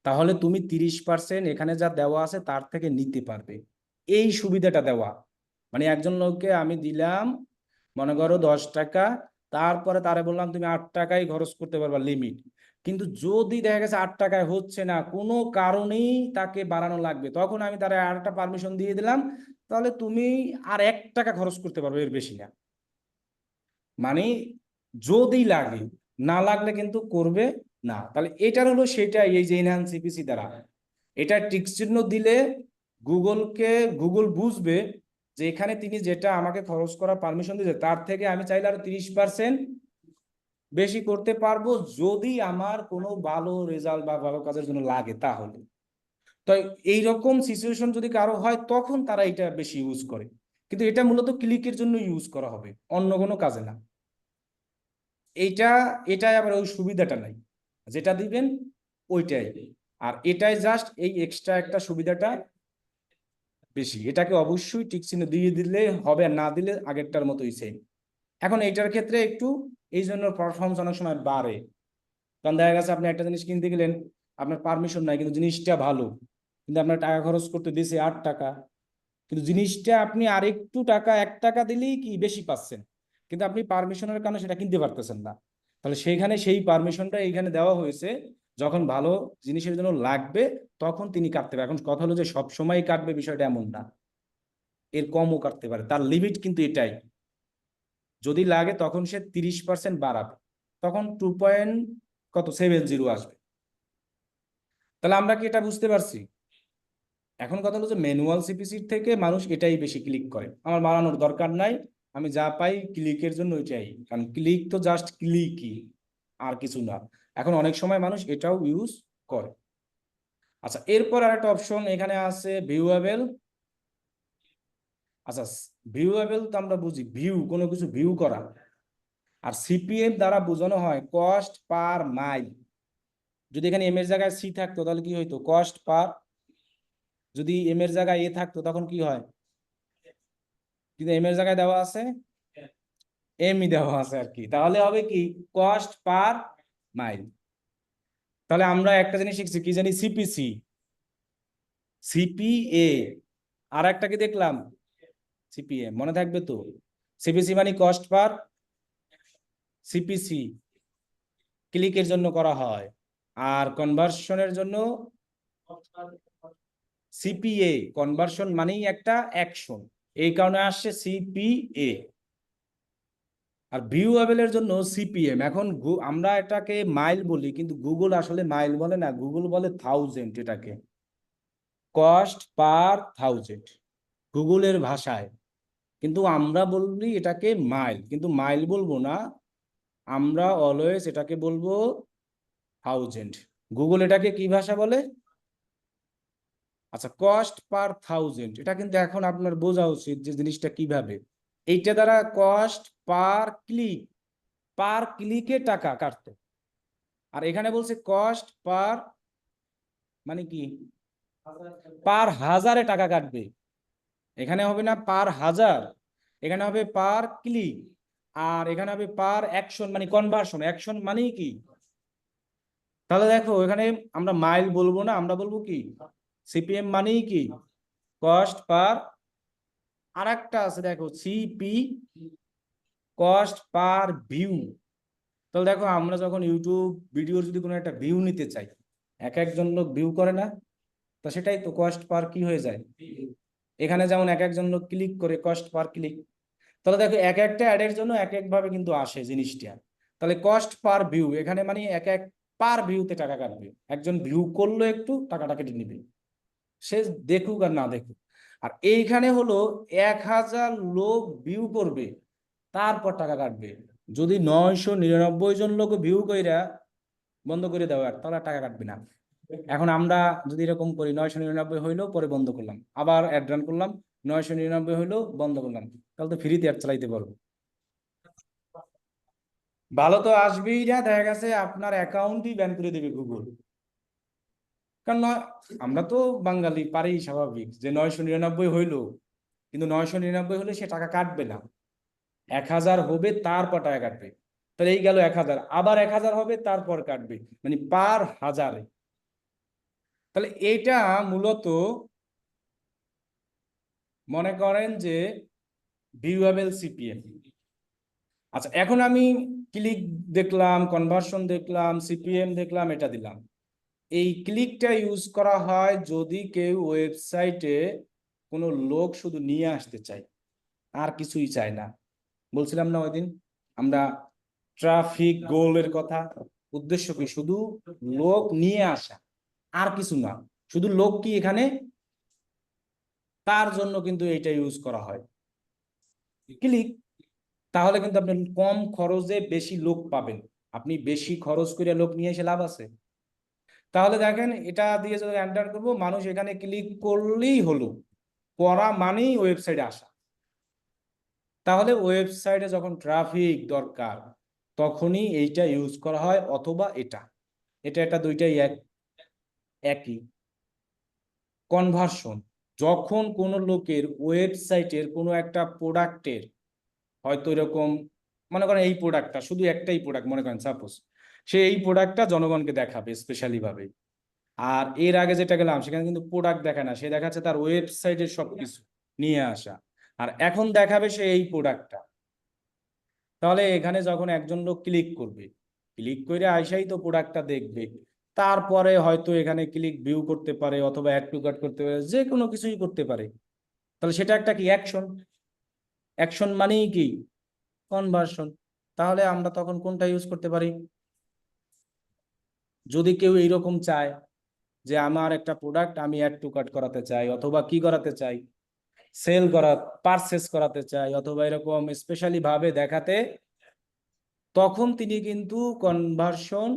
তাহলে তুমি 30% এখানে যা দেওয়া আছে তার থেকে নিতে পারবে। এই সুবিধাটা দেওয়া, মানে একজন লোককে আমি দিলাম মনে করো $10, তারপরে তারে বললাম তুমি 8 টাকাই খরচ করতে পারবা লিমিট। কিন্তু যদি দেখা গেছে 8 টাকায় হচ্ছে না, কোনো কারণেই তাকে বাড়ানো লাগবে, তখন আমি তার আর একটা পারমিশন দিয়ে দিলাম, তাহলে তুমি আর 1 টাকা খরচ করতে পারবে, এর বেশি না। মানে যদি লাগে, না লাগলে কিন্তু করবে না। তাহলে এটার হলো সেটাই, এই যে এনহ্যান্স সিপিসি দ্বারা এটা টিক চিহ্ন দিলে গুগল বুঝবে যে এখানে তিনি যেটা আমাকে খরচ করার পারমিশন দিয়েছে তার থেকে আমি চাইলে আরো 30% বেশি করতে পারবো, যদি আমার কোনো ভালো রেজাল্ট বা ভালো কাজের জন্য লাগে। তাহলে তো এইরকম সিচুয়েশন যদি কারো হয়, তখন তারা এটা বেশি ইউজ করে। কিন্তু এটা মূলত ক্লিকের জন্য ইউজ করা হবে, অন্য কোনো কাজে না। এইটা এটাই আবার ওই সুবিধাটা নাই, যেটা দিবেন ওইটাই। আর এটাই জাস্ট এই এক্সট্রা একটা সুবিধাটা বেশি, এটাকে অবশ্যই টিক চিহ্ন দিয়ে দিলে হবে, আর না দিলে আগেরটার মতোই সেম। এখন এইটার ক্ষেত্রে একটু এই জন্য পারফরমেন্স অনেক সময় বাড়ে, কারণ দেখা গেছে আপনি একটা জিনিস কিনতে গেলেন, আপনার পারমিশন নাই, কিন্তু জিনিসটা ভালো, কিন্তু আপনার টাকা খরচ করতে দিয়েছে 8 টাকা, কিন্তু জিনিসটা আপনি আরেকটু টাকা 1 টাকা দিলেই কি বেশি পাচ্ছেন, কিন্তু আপনি পারমিশনের কারণে সেটা কিনতে পারতেছেন না। তাহলে সেইখানে সেই পারমিশনটা এইখানে দেওয়া হয়েছে, যখন ভালো জিনিসের জন্য লাগবে তখন তিনি কাটতে পারে। এখন কথা হলো যে সব সময় কাটবে বিষয়টা এমন না, এর কমও কাটতে পারে, তার লিমিট কিন্তু এটাই। যদি লাগে তখন সে 30% বাড়াবে, তখন 2.70 আসবে। তাহলে আমরা কি এটা বুঝতে পারছি? এখন কথা হলো যে ম্যানুয়াল সিপিসির থেকে মানুষ এটাই বেশি ক্লিক করে, আমার বাড়ানোর দরকার নাই, আমি যা পাই ক্লিকের জন্য ওইটাই, কারণ ক্লিক তো জাস্ট ক্লিকই, আর কিছু না। এখন অনেক সময় মানুষ এটাও ইউজ করে। আচ্ছা, এরপর আরেকটা অপশন এখানে আছে ভিউয়েবল। আচ্ছা, ভিউয়েবল তো আমরা বুঝি ভিউ, কোনো কিছু ভিউ করা, আর সিপিএম দ্বারা বোঝানো হয় কস্ট পার মাইল। যদি এখানে এম এর জায়গায় সি থাকতো তাহলে কি হইতো, কস্ট পার। যদি এম এর জায়গায় এ থাকতো তখন কি হয়, কিন্তু এম এর জায়গায় দেওয়া আছে এমই দেওয়া আছে আর কি, তাহলে হবে কি কস্ট পার মাইল। তাহলে আমরা একটা জিনিস শিখছি, কি জানি, সিপিসি, সিপিএ, আর একটা কি দেখলাম, সিপিএম, মনে থাকবে তো। সিপিসি মানে কস্ট পার, সিপিসি ক্লিকের জন্য করা হয়, আর কনভার্সনের জন্য সিপিএ, কনভার্সন মানেই একটা অ্যাকশন, এই কারণে আসছে সিপিএ। আর ভিউয়েবলের জন্য সিপিএম। এখন আমরা এটাকে মাইল বলি, কিন্তু গুগল আসলে মাইল বলে না, গুগল বলে থাউজেন্ড, এটাকে কস্ট পার থাউজেন্ড গুগলের ভাষায়। কিন্তু আমরা বলি এটাকে মাইল, কিন্তু মাইল বলবো না, আমরা অলওয়েজ এটাকে বলবো থাউজেন্ড। গুগল এটাকে কি ভাষা বলে? আচ্ছা, কস্ট পার থাউজেন্ড, এটা কিন্তু এখন আপনার বোঝা উচিত যে জিনিসটা কিভাবে। এইটা দ্বারা কস্ট পার ক্লিক, পার ক্লিকে টাকা কাটতো, আর এখানে বলছে কস্ট পার, মানে কি পার হাজারে টাকা কাটবে। এখানে হবে না পার হাজার, এখানে হবে পার ক্লিক, আর এখানে হবে পার অ্যাকশন, মানে কনভার্সন, অ্যাকশন মানেই কি। তাহলে দেখো এখানে আমরা মাইল বলবো না, আমরা বলবো কি সিপিএম মানেই কি কস্ট পার। আর একটা আছে দেখো সিপি, কস্ট পার ভিউ। তাহলে দেখো আমরা যখন ইউটিউব ভিডিওর যদি কোনো একটা ভিউ নিতে চাই, এক একজন লোক ভিউ করে না, তো সেটাই তো কস্ট পার কি হয়ে যায়। এখানে যেমন এক একজন লোক ক্লিক করে, কস্ট পার ক্লিক। তাহলে দেখো এক একটা অ্যাডের জন্য এক এক ভাবে কিন্তু আসে জিনিসটা। তাহলে কস্ট পার ভিউ এখানে মানে এক এক পার ভিউতে টাকা কাটবে, একজন ভিউ করলো একটু টাকাটা কেটে নিবে, সে দেখুক আর না দেখুক। আর এইখানে হলো 1000 লোক ভিউ করবে, তারপর টাকা কাটবে। যদি 999 জন লোক ভিউ কইরা বন্ধ করে দেওয়ার, তাহলে টাকা কাটবে না। এখন আমরা যদি এরকম করি, 999 হইলো, পরে বন্ধ করলাম, আবার অ্যাড রান করলাম, 999 হইলো, বন্ধ করলাম, তাহলে তো ফ্রিতে অ্যাড চালাইতে পারবো। ভালো তো আসবেই না, দেখা গেছে আপনার অ্যাকাউন্টই ব্যান করে দেবে গুগল। কারণ আমরা তো বাঙালি, পারি স্বাভাবিক যে 999 হইলো, কিন্তু 999 হলে সে টাকা কাটবে না, 1000 হবে তারপর টাকা কাটবে। তাহলে এই গেল 1000, আবার 1000 হবে তারপর কাটবে, মানে পার হাজারে। তাহলে এইটা মূলত মনে করেন যে ভিউয়েবল সিপিএম। আচ্ছা, এখন আমি ক্লিক দেখলাম, কনভার্সন দেখলাম, সিপিএম দেখলাম, এটা দিলাম। এই ক্লিকটা ইউজ করা হয় যদি কেউ ওয়েবসাইটে কোনো লোক শুধু নিয়ে আসতে চায়, আর কিছুই চায় না। বলছিলাম না ওই দিন আমরা ট্রাফিক গোলের কথা, উদ্দেশ্য কি শুধু লোক নিয়ে আসা, আর কিছু না, শুধু লোক কি এখানে, তার জন্য কিন্তু এটা ইউজ করা হয় ক্লিক। তাহলে কিন্তু আপনি কম খরচে বেশি লোক পাবেন, আপনি বেশি খরচ করে লোক নিয়ে এসে লাভ আছে। তাহলে দেখেন এটা দিয়ে যদি এন্টার করবো, মানুষ এখানে ক্লিক করলেই হলো, করা মানেই ওয়েবসাইটে আসা। তাহলে ওয়েবসাইটে যখন ট্রাফিক দরকার তখনই এইটা ইউজ করা হয়, অথবা এটা এটা এটা দুইটাই একই। কনভার্সন, যখন কোনো লোকের ওয়েবসাইটের কোনো একটা প্রোডাক্টের, হয়তো এরকম মনে করেন এই প্রোডাক্টটা শুধু একটাই প্রোডাক্ট, মনে করেন সাপোজ সে এই প্রোডাক্টটা জনগণকে দেখাবে স্পেশালি ভাবে, আর এর আগে যেটা গেলাম সেখানে কিন্তু প্রোডাক্ট দেখায় না, সে দেখাচ্ছে তার ওয়েবসাইটের সবকিছু নিয়ে আসা, আর এখন দেখাবে সে এই প্রোডাক্টটা। তাহলে এখানে যখন একজন লোক ক্লিক করবে, ক্লিক করে আইসাই তো প্রোডাক্টটা দেখবে, তারপরে হয়তো এখানে ক্লিক ভিউ করতে পারে, অথবা অ্যাড টু কার্ট করতে পারে, যে কোনো কিছুই করতে পারে। তাহলে সেটা একটা কি অ্যাকশন, অ্যাকশন মানেই কি কনভার্সন। তাহলে আমরা তখন কোনটা ইউজ করতে পারি? যদি কেউ এইরকম চায় যে আমার একটা প্রোডাক্ট আমি অ্যাড টু কার্ট করাতে চাই, অথবা কি করাতে চাই, সেল করা, পারচেস করাতে চাই, অথবা এরকম স্পেশালি ভাবে দেখাতে, তখন তিনি কিন্তু কনভার্সন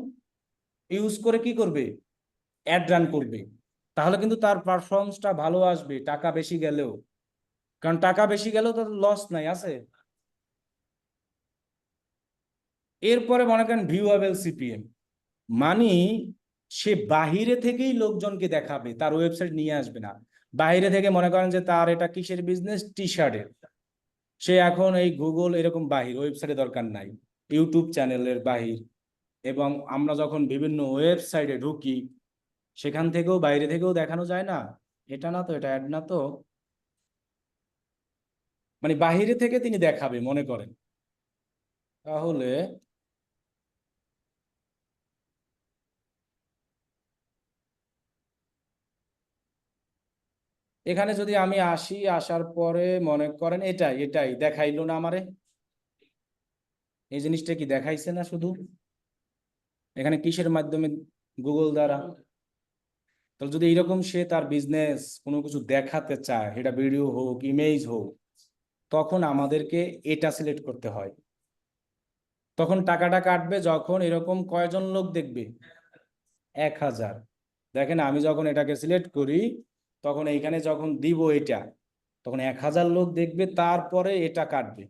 ইউজ করে কি করবে, অ্যাড রান করবে। তাহলে কিন্তু তার পারফরমেন্সটা ভালো আসবে টাকা বেশি গেলেও, কারণ টাকা বেশি গেলেও তো লস নাই, আছে। এরপরে মনে করেন ভিউয়েবল সিপিএম, মানে সে বাহিরে থেকেই লোকজনকে দেখাবে, তার ওয়েবসাইট নিয়ে আসবে না। বাইরে থেকে মনে করেন যে তার এটা কিসের বিজনেস, টি শার্টের, সে এখন এই গুগল এরকম বাহির ওয়েবসাইটে দরকার নাই, ইউটিউব চ্যানেলের বাহির, এবং আমরা যখন বিভিন্ন ওয়েবসাইটে ঢুকি সেখান থেকেও বাইরে থেকেও দেখানো যায় না, এটা না তো, এটা অ্যাড না তো, মানে বাহিরে থেকে তিনি দেখাবে মনে করেন। তাহলে এখানে যদি আমি আসি, আসার পরে মনে করেন এটাই এটাই দেখাইলো না আমারে, এই জিনিসটা কি দেখাইছে না শুধু, এখানে কিসের মাধ্যমে, গুগল দ্বারা। তাহলে যদি এইরকম সে তার বিজনেস কোনো কিছু দেখাতে চায়, এটা ভিডিও হোক ইমেজ হোক, তখন আমাদেরকে এটা সিলেক্ট করতে হয়। তখন টাকাটা কাটবে যখন এরকম কয়জন লোক দেখবে, 1000। দেখেন আমি যখন এটাকে সিলেক্ট করি, তখন এইখানে যখন দিব এটা, তখন 1000 লোক দেখবে, তারপরে এটা কাটবে।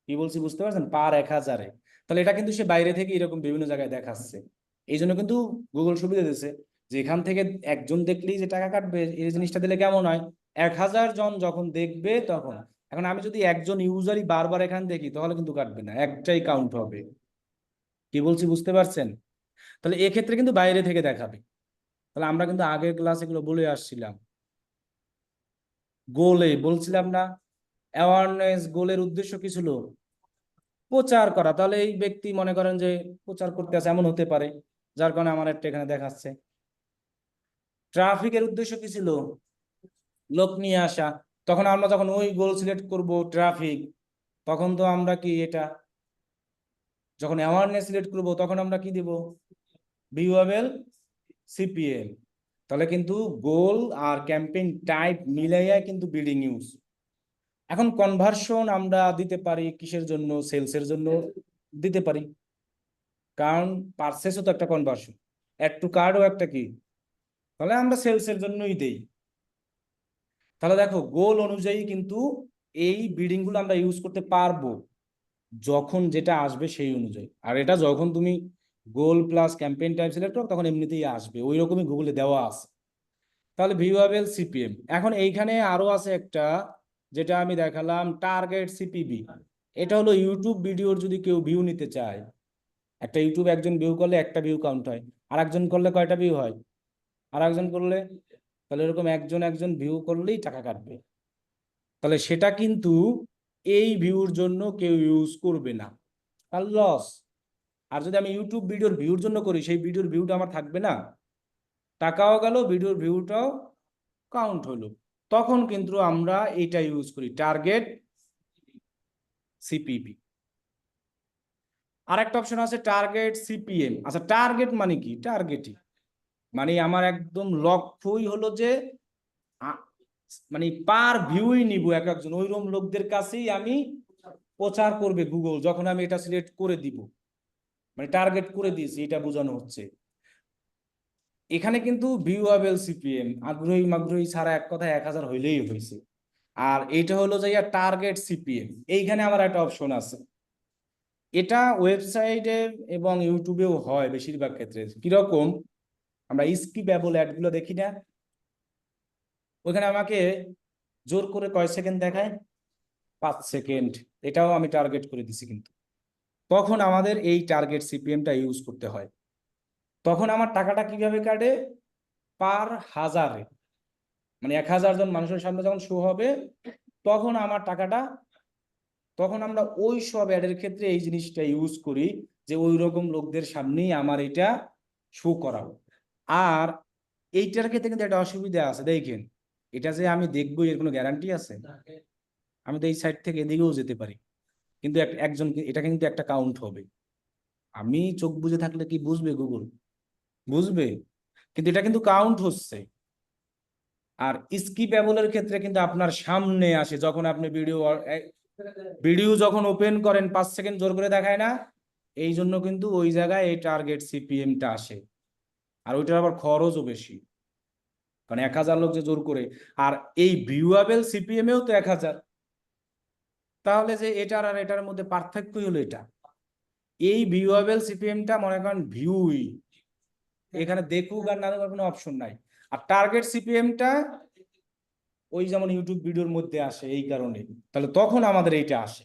কি বলছি বুঝতে পারছেন, পার 1000-এ। তাহলে এটা কিন্তু সে বাইরে থেকে এরকম বিভিন্ন জায়গায় দেখাচ্ছে। এই জন্য কিন্তু গুগল সুবিধা দিচ্ছে যে এখান থেকে একজন দেখলেই যে টাকা কাটবে, এই জিনিসটা দিলে কেমন হয়, 1000 জন যখন দেখবে তখন। এখন আমি যদি একজন ইউজারই বারবার এখানে দেখি, তাহলে কিন্তু কাটবে না, একটাই কাউন্ট হবে। কি বলছি বুঝতে পারছেন? তাহলে এক্ষেত্রে কিন্তু বাইরে থেকে দেখাবে। তাহলে আমরা কিন্তু আগের ক্লাসে এগুলো বলে আসছিলাম। গোলে বলছিলাম না, অ্যাওয়ারনেস গোলের উদ্দেশ্য কি ছিল, প্রচার করা। তাহলে এই ব্যক্তি মনে করেন যে প্রচার করতে আছে, এমন হতে পারে, যার কারণে আমার একটা এখানে দেখাচ্ছে। ট্রাফিকের উদ্দেশ্য কি ছিল, লোক নিয়ে আসা। তখন আমরা যখন ওই গোল সিলেক্ট করব ট্রাফিক, তখন তো আমরা কি এটা, যখন অ্যাওয়ারনেস সিলেক্ট করব তখন আমরা কি দিব, ভিউয়েবল সিপিএম। তাহলে কিন্তু গোল আর ক্যাম্পেইন টাইপ মিলাইয়া কিন্তু বিডিং ইউজ। এখন কনভার্সন আমরা দিতে পারি কিসের জন্য, সেলসের জন্য দিতে পারি, কারণ পারচেসও তো একটা কনভার্সন, অ্যাড টু কার্ডও একটা কি, তাহলে আমরা সেলসের জন্যই দেই। তাহলে দেখো গোল অনুযায়ী কিন্তু এই বিডিং গুলো আমরা ইউজ করতে পারবো, যখন যেটা আসবে সেই অনুযায়ী। আর এটা যখন তুমি গোল প্লাস ক্যাম্পেইন টাইপ সিলেক্ট করো, তখন এমনিতেই আসবে, ওই রকমই গুগলে দেওয়া আছে। তাহলে ভিউয়েবল সিপিএম। এখন এইখানে আরো আছে একটা, যেটা আমি দেখালাম টার্গেট সিপিবি। এটা হলো ইউটিউব ভিডিওর যদি কেউ ভিউ নিতে চায়, একটা ইউটিউব একজন ভিউ করলে একটা ভিউ কাউন্ট হয়, আর একজন করলে কয়টা ভিউ হয়, আর একজন করলে, তাহলে এরকম একজন একজন ভিউ করলেই টাকা কাটবে। তাহলে সেটা কিন্তু এই ভিউর জন্য কেউ ইউজ করবে না, তার লস। আর যদি আমি ইউটিউব ভিডিওর ভিউর জন্য করি, সেই ভিডিওর ভিউটা আমার থাকবে না, টাকাও গেল, ভিডিওর ভিউটাও কাউন্ট হলো। তখন কিন্তু আমরা এটা ইউজ করি, টার্গেট সিপিপি। আর একটা অপশন আছে টার্গেট সিপিএম। আচ্ছা টার্গেট মানে কি, টার্গেটই মানে আমার একদম লক্ষ্যই হলো যে আ- মানে পার ভিউই নিব এক একজন, ওইরকম লোকদের কাছেই আমি প্রচার করবে গুগল, যখন আমি এটা সিলেক্ট করে দিব, মানে টার্গেট করে দিয়েছি, এটা বোঝানো হচ্ছে। এখানে কিন্তু ভিউয়েবল সিপিএম, আগ্রহী মাগ্রহী ছাড়া এক কথা 1000 হইলেই হয়েছে। আর এইটা হলো যে টার্গেট সিপিএম। এইখানে আমার একটা অপশন আছে, এটা ওয়েবসাইটে এবং ইউটিউবেও হয় বেশিরভাগ ক্ষেত্রে। কিরকম, আমরা স্কিপেবল অ্যাড গুলো দেখি না, ওইখানে আমাকে জোর করে কয় সেকেন্ড দেখায়, 5 সেকেন্ড, এটাও আমি টার্গেট করে দিছি। কিন্তু তখন আমাদের এই টার্গেট সিপিএমটা ইউজ করতে হয়। তখন আমার টাকাটা কিভাবে কাটে, পার হাজারে, মানে 1000 জন মানুষের সামনে যখন শো হবে তখন আমার টাকাটা, তখন আমরা ওই সব অ্যাডের ক্ষেত্রে এই জিনিসটা ইউজ করি যে ওই রকম লোকদের সামনেই আমার এটা শো করাবো। আর এইটার ক্ষেত্রে কিন্তু একটা অসুবিধা আছে, দেখেন, এটা যে আমি দেখবো এর কোনো গ্যারান্টি আছে? আমি তো এই সাইড থেকে এদিকেও যেতে পারি, কিন্তু একজন, এটা কিন্তু একটা কাউন্ট হবে। আমি চোখ বুজে থাকলে কি বুঝবে গুগল? বুঝবে, কিন্তু এটা কিন্তু কাউন্ট হচ্ছে। আর স্কিপেবলের ক্ষেত্রে কিন্তু আপনার সামনে আসে, যখন আপনি ভিডিও যখন ওপেন করেন 5 সেকেন্ড জোর করে দেখায় না, এই জন্য কিন্তু ওই জায়গায় এই টার্গেট সিপিএমটা আসে। আর ওইটার আবার খরচও বেশি, কারণ 1000 লোক যে জোর করে, আর এই ভিউয়াবেল সিপিএম এও তো 1000। তাহলে যে এটার আর এটার মধ্যে পার্থক্যই হলো এটা, এই ভিউয়াবেল সিপিএমটা মনে করেন ভিউই, এখানে দেখুক আর না দেখুক কোনো অপশন নাই। আর টার্গেট সিপিএমটা ওই যেমন ইউটিউব ভিডিওর মধ্যে আসে, এই কারণে তাহলে তখন আমাদের এইটা আসে।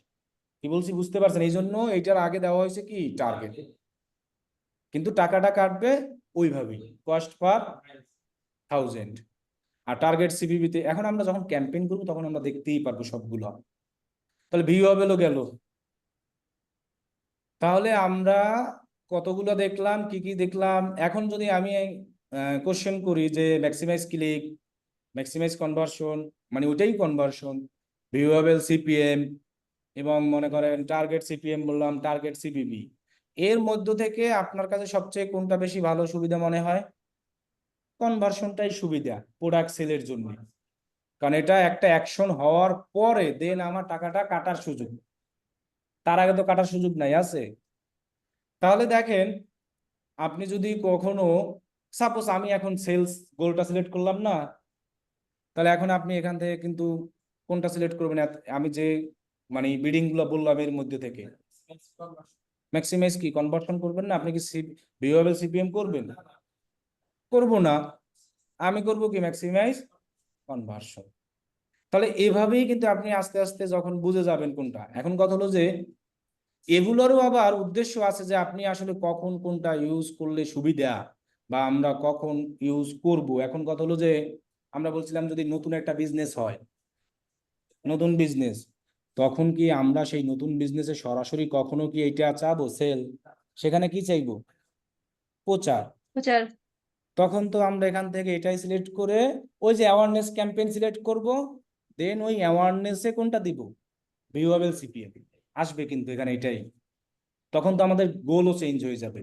কি বলছি বুঝতে পারছেন? এই জন্য এইটার আগে দেওয়া হয়েছে কি টার্গেট, কিন্তু টাকাটা কাটবে ওইভাবেই, কস্ট পার 1000। আর টার্গেট সিপিভিতে এখন আমরা যখন ক্যাম্পেইন করবো তখন আমরা দেখতেই পারবো সবগুলো। তাহলে ভিউ হবেলো গেল। তাহলে আমরা কতগুলো দেখলাম, কি কি দেখলাম। এখন যদি আমি কোশ্চেন করি যে ম্যাক্সিমাইজ ক্লিক, ম্যাক্সিমাইজ কনভার্সন, মানে ওইটাই কনভার্সন, ভিউয়েবল সিপিএম, এবং মনে করেন টার্গেট সিপিএম বললাম, টার্গেট সিপিভি, এর মধ্য থেকে আপনার কাছে সবচেয়ে কোনটা বেশি ভালো সুবিধা মনে হয়? কনভার্সনটাই সুবিধা প্রোডাক্ট সেলের জন্য, কারণ এটা একটা অ্যাকশন হওয়ার পরে দেন আমার টাকাটা কাটার সুযোগ, তার আগে তো কাটার সুযোগ নাই, আছে? তাহলে দেখেন, আপনি যদি কখনো, সাপোজ আমি এখন সেলস গোলটা সিলেক্ট করলাম না, তাহলে এখন আপনি এখান থেকে কিন্তু কোনটা সিলেক্ট করবেন? আমি যে মানে বিডিং গুলো বললাম এর মধ্যে থেকে ম্যাক্সিমাইজ কি কনভার্সন করবেন না? আপনি কি ভিউয়েবল সিপিএম করবেন? করব না, আমি করব কি ম্যাক্সিমাইজ কনভার্সন। তাহলে এভাবেই কিন্তু আপনি আস্তে আস্তে যখন বুঝে যাবেন কোনটা। এখন কথা হলো যে এগুলোরও আবার উদ্দেশ্য আছে যে আপনি আসলে কখন কোনটা ইউজ করলে সুবিধা, বা আমরা কখন ইউজ করব। এখন কথা হলো যে আমরা বলছিলাম যদি নতুন একটা বিজনেস হয়, নতুন বিজনেস, তখন কি আমরা সেই নতুন বিজনেসে সরাসরি কখনো কি এটা চাবো সেল? সেখানে কি চাইবো? প্রচার। প্রচার। তখন তো আমরা এখান থেকে এটাই সিলেক্ট করে ওই যে অ্যাওয়ারনেস ক্যাম্পেইন সিলেক্ট করব, দেন ওই অ্যাওয়ারনেসে কোনটা দিব? ভিউয়েবল সিপিএম আসবে কিন্তু এখানে এটাই। তখন তো আমাদের গোলও চেঞ্জ হয়ে যাবে।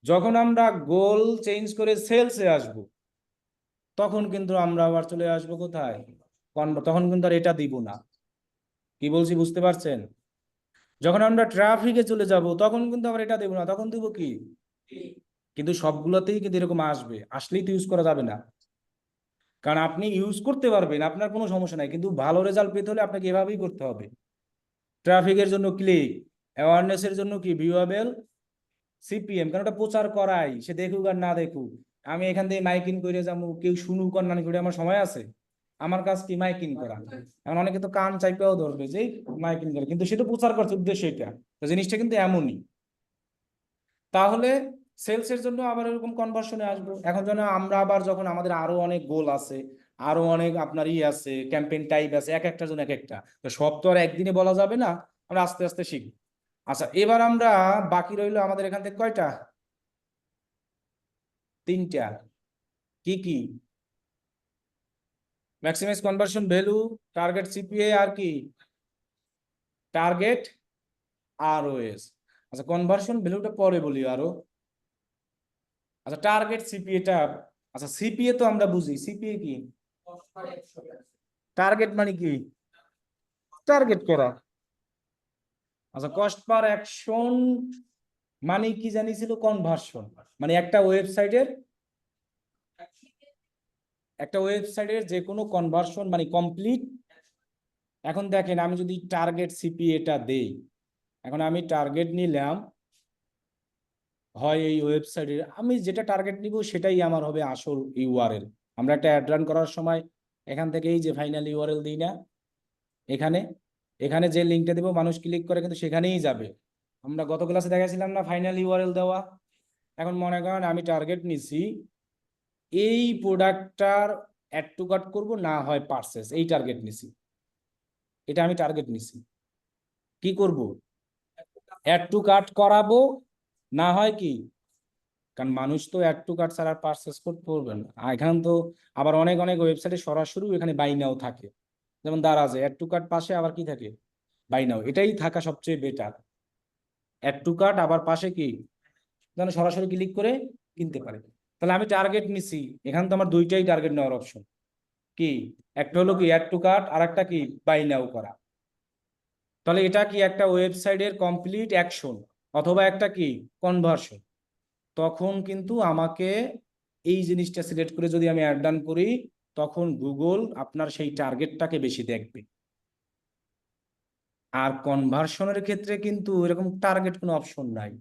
যখন আমরা গোল চেঞ্জ করে সেলসে আসব, তখন কিন্তু আমরা আবার চলে আসবো কোথায়? তখন কিন্তু আর এটা দিব না। কি বলছি বুঝতে পারছেন? যখন আমরা ট্রাফিকে চলে যাব তখন কিন্তু আবার এটা দেবো না, তখন দিব কি? কিন্তু সবগুলোতেই কিন্তু এরকম আসবে, আসলেই তো ইউজ করা যাবে না। কারণ আপনি ইউজ করতে পারবেন, আপনার কোনো সমস্যা নাই, কিন্তু ভালো রেজাল্ট পেতে হলে আপনাকে এভাবেই করতে হবে। ট্রাফিকের জন্য ক্লিক, অ্যাওয়ারনেসের জন্য কি ভিউয়েবল সিপিএম, কারণ ওটা প্রচার করাই, সে দেখুক আর না দেখুক। আমি এখান থেকে মাইকিং করে যাবো, কেউ শুনুক আর না করে আমার সময় আছে? আমার কাজ কি মাইকিং করা। এখন অনেকে তো কান চাইপেও ধরবে যে মাইকিং করে, কিন্তু সেটা প্রচার করছে উদ্দেশ্য এটা, তো জিনিসটা কিন্তু এমনই। তাহলে সেলসের জন্য আবার এরকম কনভার্সনে আসবো। এখন যেন আমরা আবার যখন আমাদের আরো অনেক গোল আছে, আরো অনেক আপনার আছে, ক্যাম্পেইন টাইপ আছে, এক একটার জন্য এক একটা, তো সব তো আর একদিনে বলা যাবে না, আমরা আস্তে আস্তে শিখবো। আচ্ছা, এবার আমরা বাকি রইলো আমাদের এখান থেকে কয়টা? 3টা। কি কি? Maximise conversion value, target CPA, আর কি? Target ROS. আচ্ছা, কনভার্সন ভ্যালুটা পরে বলি আরো। আচ্ছা, টার্গেট সিপিএটা, আচ্ছা সিপিএ তো আমরা বুঝি, সিপিএ কি? টার্গেট মানে কি? টার্গেট করা। আচ্ছা, কস্ট পার অ্যাকশন মানে কি জানিছিল? কনভার্সন, মানে একটা ওয়েবসাইটের যে কোনো কনভার্সন মানে কমপ্লিট এখন দেখেন আমি যদি টার্গেট সিপিএটা দেই, এখন আমি টার্গেট নিলাম হয় এই ওয়েবসাইটের, আমি যেটা টার্গেট নিব সেটাই আমার হবে আসল ইউআরএল। আমরা একটা অ্যাড রান করার সময় এখান থেকে এই যে ফাইনাল ইউআরএল দিই না, এখানে এখানে যে লিঙ্কটা দেবো মানুষ ক্লিক করে কিন্তু সেখানেই যাবে। আমরা গত ক্লাসে দেখাছিলাম না ফাইনাল ইউআরএল দেওয়া। এখন মনে করেন আমি টার্গেট নিছি এই প্রোডাক্টটার অ্যাড টু কার্ট করবো, না হয় পারচেস, এই টার্গেট নিছি, এটা আমি টার্গেট নিছি। কি করব? অ্যাড টু কার্ট করাবো, না হয় কি, কারণ মানুষ তো অ্যাড টু কার্ট ছাড়া পারচেস করতে পারবে না। আর এখানে তো আবার অনেক অনেক ওয়েবসাইটে সরাসরি এখানে বাই নাও থাকে, যেমন দারাজে অ্যাড টু কার্ট পাশে আবার কি থাকে, বাই নাও। এটাই থাকা সবচেয়ে বেটার, অ্যাড টু কার্ট আবার পাশে কি, যেন সরাসরি ক্লিক করে কিনতে পারে। তাহলে আমি টার্গেট নিছি, এখানে তো আমার দুইটাই টার্গেট নেওয়ার অপশন, কি একটা হলো কি অ্যাড টু কার্ট, আর একটা কি বাই নাও করা। তাহলে এটা কি একটা ওয়েবসাইটের কমপ্লিট অ্যাকশন অথবা একটা কি কনভার্সন। তখন কিন্তু আমাকে এই জিনিসটা সিলেক্ট করে যদি আমি অ্যাড ডান করি, তখন গুগল আপনার সেই টার্গেটটাকে বেশি দেখবে। আর কনভার্সনের ক্ষেত্রে কিন্তু এরকম টার্গেট কোনো অপশন নাই।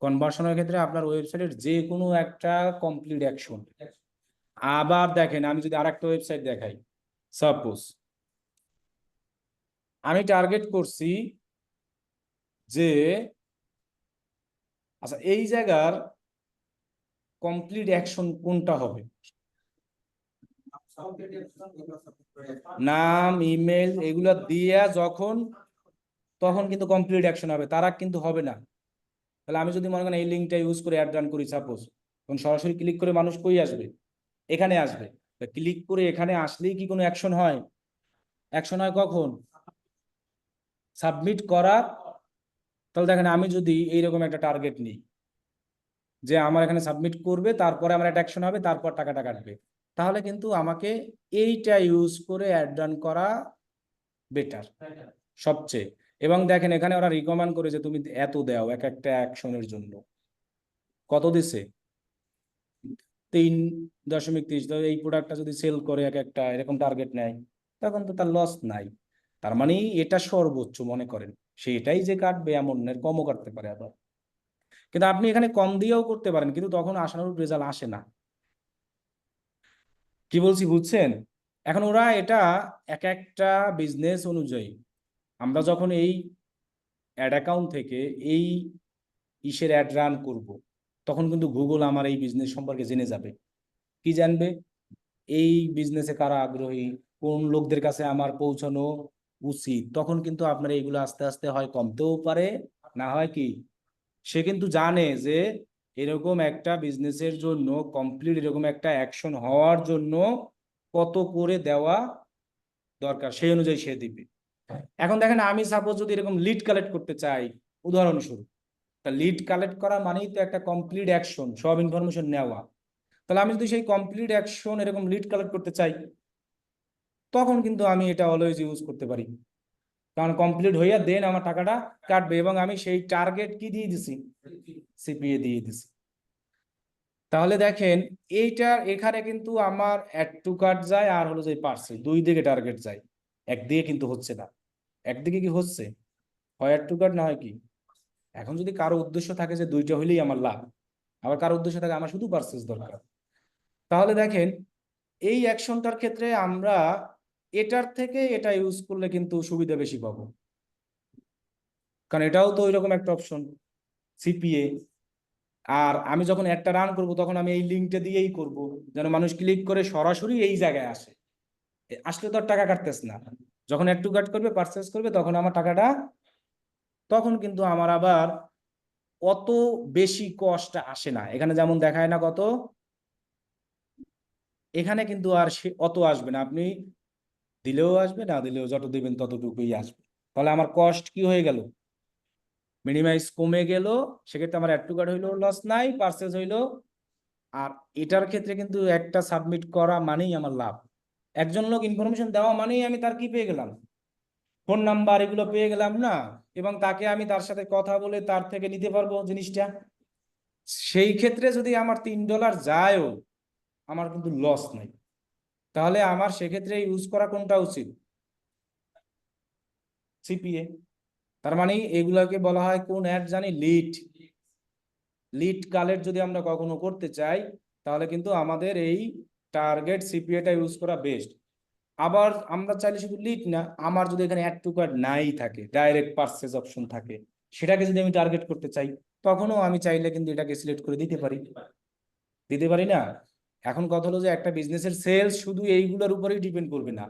কনভার্সনের ক্ষেত্রে আপনার ওয়েবসাইটের যে কোনো একটা কমপ্লিট অ্যাকশন। আবার দেখেন আমি যদি আরেকটা ওয়েবসাইট দেখাই, সাপোজ আমি টার্গেট করছি যে, আচ্ছা এই জায়গার কমপ্লিট অ্যাকশন কোনটা হবে, নাম ইমেল এগুলা দিয়া যখন, তখন কিন্তু কমপ্লিট অ্যাকশন হবে, তারা কিন্তু হবে না। তাহলে আমি যদি মনে করেন এই লিঙ্কটা ইউজ করে অ্যাড রান করি সাপোজ, তখন সরাসরি ক্লিক করে মানুষ কই আসবে, এখানে আসবে। ক্লিক করে এখানে আসলেই কি কোনো অ্যাকশন হয়? অ্যাকশন হয় কখন? সাবমিট করা। তাহলে দেখেন আমি যদি এইরকম একটা টার্গেট নিই যে আমার এখানে সাবমিট করবে, তারপরে আমার একটা অ্যাকশন হবে, তারপর টাকাটা কাটবে, তাহলে কিন্তু আমাকে এইটা ইউজ করে অ্যাড রান করা বেটার সবচেয়ে। এবং দেখেন এখানে ওরা রিকমেন্ড করে যে তুমি এত দাও এক একটা অ্যাকশনের জন্য, কত দিছে 3.30। তো এই প্রোডাক্টটা যদি সেল করে এক একটা এরকম টার্গেট নেয়, তখন তো তার লস নাই। তার মানে এটা সর্বোচ্চ মনে করেন, সেটাই যে কাটবে এমন না, কমও কাটতে পারে আবার। কিন্তু আপনি এখানে কম দিয়েও করতে পারেন, কিন্তু তখন আশানুরূপ রেজাল্ট আসে না। কি বলছি বুঝছেন? এখন ওরা এটা এক একটা বিজনেস অনুযায়ী, আমরা যখন এই অ্যাড অ্যাকাউন্ট থেকে এই ইসের অ্যাড রান করব, তখন কিন্তু গুগল আমার এই বিজনেস সম্পর্কে জেনে যাবে। কি জানবে? এই বিজনেসে কারা আগ্রহী, কোন লোকদের কাছে আমার পৌঁছানো উচিত। তখন কিন্তু আপনার এইগুলো আস্তে আস্তে হয় কমতেও পারে, না হয় কি, সে কিন্তু জানে যে এরকম একটা বিজনেসের জন্য কমপ্লিট এরকম একটা অ্যাকশন হওয়ার জন্য কত করে দেওয়া দরকার, সেই অনুযায়ী সে দিবে। এখন দেখেন আমি সাপোজ যদি এরকম লিড কালেক্ট করতে চাই, উদাহরণস্বরূপ, তা লিড কালেক্ট করা মানেই তো একটা কমপ্লিট অ্যাকশন, সব ইনফরমেশন নেওয়া। তাহলে আমি যদি সেই কমপ্লিট অ্যাকশন এরকম লিড কালেক্ট করতে চাই, তখন কিন্তু আমি এটা অলওয়েজ ইউজ করতে পারি, কারণ কমপ্লিট হইয়া দেন আমার টাকাটা কাটবে, এবং আমি সেই টার্গেট কি দিয়ে দিছি, সিপিএ দিয়ে দিছি। তাহলে দেখেন এইটার এখানে কিন্তু আমার অ্যাড টু কার্ট যায় আর হলো যে পার্সেল, দুই দিকে টার্গেট যায়, একদিকে কিন্তু হচ্ছে না। একদিকে কি হচ্ছে, হয় অ্যাড টু কার্ট না হয় কি। এখন যদি কারো উদ্দেশ্য থাকে যে দুইটা হইলেই আমার লাভ, আবার কারো উদ্দেশ্য থাকে আমার শুধু পার্সেস দরকার, তাহলে দেখেন এই অ্যাকশনটার ক্ষেত্রে আমরা এটার থেকে এটা ইউজ করলে কিন্তু সুবিধা বেশি পাবো, কারণ এটাও তো ওইরকম একটা অপশন সিপিএ। আর আমি যখন একটা রান করব তখন আমি এই লিঙ্কটা দিয়েই করব, যেন মানুষ ক্লিক করে সরাসরি এই জায়গায় আসে। আসলে তো আর টাকা কাটতেছ না, যখন একটু কাট করবে পারচেস করবে তখন আমার টাকাটা, তখন কিন্তু আমার আবার অত বেশি কষ্ট আসে না। এখানে যেমন দেখায় না কত, এখানে কিন্তু আর সে অত আসবে না, আপনি দিলেও আসবে, না দিলেও যত দিবেন ততটুকুই আসবে। তাহলে আমার কষ্ট কি হয়ে গেল, মিনিমাইজ কমে গেল। সেক্ষেত্রে আমার অ্যাড টু কার্ট হইলো লস নাই, পারচেজ হইলো। আর এটার ক্ষেত্রে কিন্তু একটা সাবমিট করা মানেই আমার লাভ, একজন লোক ইনফরমেশন দেওয়া মানেই আমি তার কি পেয়ে গেলাম, ফোন নাম্বার এগুলো পেয়ে গেলাম না, এবং তাকে আমি তার সাথে কথা বলে তার থেকে নিতে পারবো জিনিসটা। সেই ক্ষেত্রে যদি আমার $3 যায়ও, আমার কিন্তু লস নাই। তাহলে আমার সেক্ষেত্রে ইউজ করা কোনটা উচিত, সিপিএ। তার মানে এগুলাকে বলা হয় কোন অ্যাড জানি, লিড। লিড কালেক্ট যদি আমরা কখনো করতে চাই তাহলে কিন্তু আমাদের এই টার্গেট সিপিএটা ইউজ করা বেস্ট। আবার আমরা চাইলে শুধু লিড না, আমার যদি এখানে অ্যাড টু কার্ট নাই থাকে, ডাইরেক্ট পারচেজ অপশন থাকে, সেটাকে যদি আমি টার্গেট করতে চাই তখনও আমি চাইলে কিন্তু এটাকে সিলেক্ট করে দিতে পারি, দিতে পারি না? এখন কথা হলো যে একটা বিজনেসের সেলস শুধু এইগুলোর উপরেই ডিপেন্ড করবে না,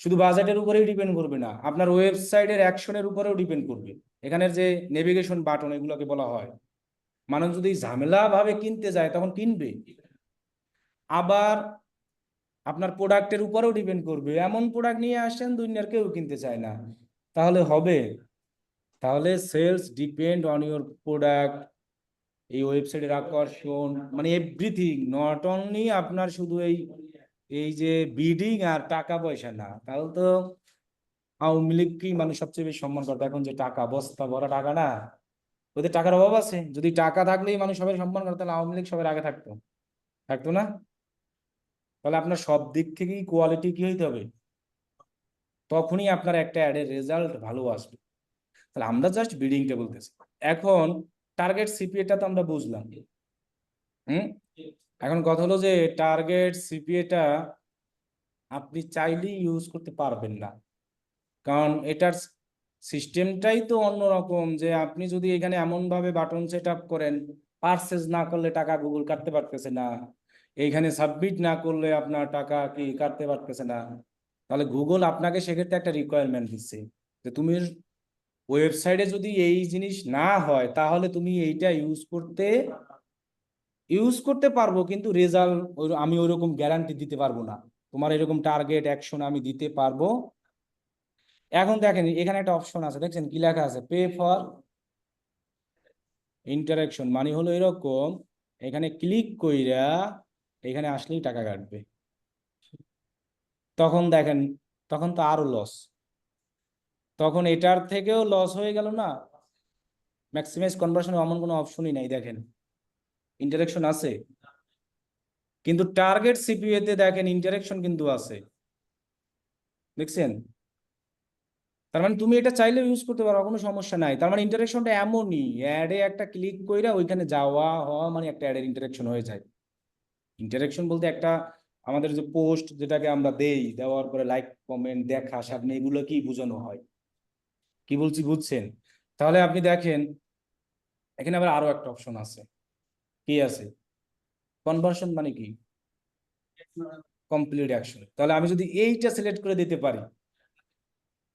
শুধু বাজেটের উপরেই ডিপেন্ড করবে না, আপনার ওয়েবসাইটের অ্যাকশনের উপরেও ডিপেন্ড করবে। এখানের যে নেভিগেশন বাটন এগুলোকে বলা হয়, মানুষ যদি ঝামেলা ভাবে কিনতে যায় তখন কিনবে। আবার আপনার প্রোডাক্টের উপরেও ডিপেন্ড করবে, এমন প্রোডাক্ট নিয়ে আসেন দুনিয়ার কেউ কিনতে চায় না, তাহলে হবে? তাহলে sales depend on your product, এই ওয়েবসাইটের আকর্ষণ, মানে এভরিথিং, নট অনলি আপনার শুধু এই এই যে বিডিং আর টাকা পয়সা না। তাহলে তো আওয়ামী লীগকেই মানুষ সবচেয়ে বেশি সম্মান করতো, এখন যে টাকা বস্তা ভরা টাকা না, ওদের টাকার অভাব আছে। যদি টাকা থাকলেই মানুষ সবাই সম্মান করতো তাহলে আওয়ামী লীগ সবার আগে থাকতো, থাকতো না? তাহলে আপনার সব দিক থেকেই কোয়ালিটি কি হইতে হবে, তখনই আপনার একটা অ্যাডের রেজাল্ট ভালো আসবে। তাহলে আমরা জাস্ট বিডিংটা বলতেছি। এখন টার্গেট সিপিএটা তো আমরা বুঝলাম। এখন কথা হলো যে টার্গেট সিপিএটা আপনি চাইলেই ইউজ করতে পারবেন না, কারণ এটার সিস্টেমটাই তো অন্যরকম। যে আপনি যদি এখানে এমন ভাবে বাটন সেট আপ করেন, পারচেজ না করলে টাকা গুগল কাটতে পারতেছে না, এইখানে সাবমিট না করলে আপনার টাকা কি কাটতে পারতেছে না, তাহলে গুগল আপনাকে সেক্ষেত্রে একটা রিকোয়ারমেন্ট দিচ্ছে যে তুমি ওয়েবসাইটে যদি এই জিনিস না হয় তাহলে তুমি এইটা ইউজ করতে পারবো, কিন্তু রেজাল্ট আমি ওইরকম গ্যারান্টি দিতে পারবো না, তোমার এরকম টার্গেট অ্যাকশন আমি দিতে পারবো। এখন দেখেন এখানে একটা অপশন আছে, দেখছেন কি লেখা আছে, পে ফর ইন্টারাকশন। মানে হলো এরকম, এখানে ক্লিক কইরা এখানে আসলেই টাকা কাটবে। তখন দেখেন, তখন তো আরো লস, তখন এটার থেকেও লস হয়ে গেল না? ম্যাক্সিমাইজ কনভার্সনে এমন কোনো অপশনই নাই, দেখেন ইন্টারাকশন আছে, কিন্তু টার্গেট সিপিএ তে দেখেন ইন্টারাকশন কিন্তু আছে, দেখছেন? তার মানে তুমি এটা চাইলে ইউজ করতে পারো, কোনো সমস্যা নাই। তার মানে ইন্টারাকশনটা এমনই, অ্যাডে একটা ক্লিক কইরা ওইখানে যাওয়া হওয়া মানে একটা অ্যাডের ইন্টারাকশন হয়ে যায়। ইন্টারাকশন বলতে একটা আমাদের যে পোস্ট যেটাকে আমরা দেই, দেওয়ার পরে লাইক কমেন্ট দেখা সামনে, এগুলো কি বোঝানো হয়, কি বলছি বুঝছেন? তাহলে আপনি দেখেন এখানে আবার আরো একটা অপশন আছে, কি আছে, কনভার্সন মানে কি, কমপ্লিট অ্যাকশন। তাহলে আমি যদি এইটা সিলেক্ট করে দিতে পারি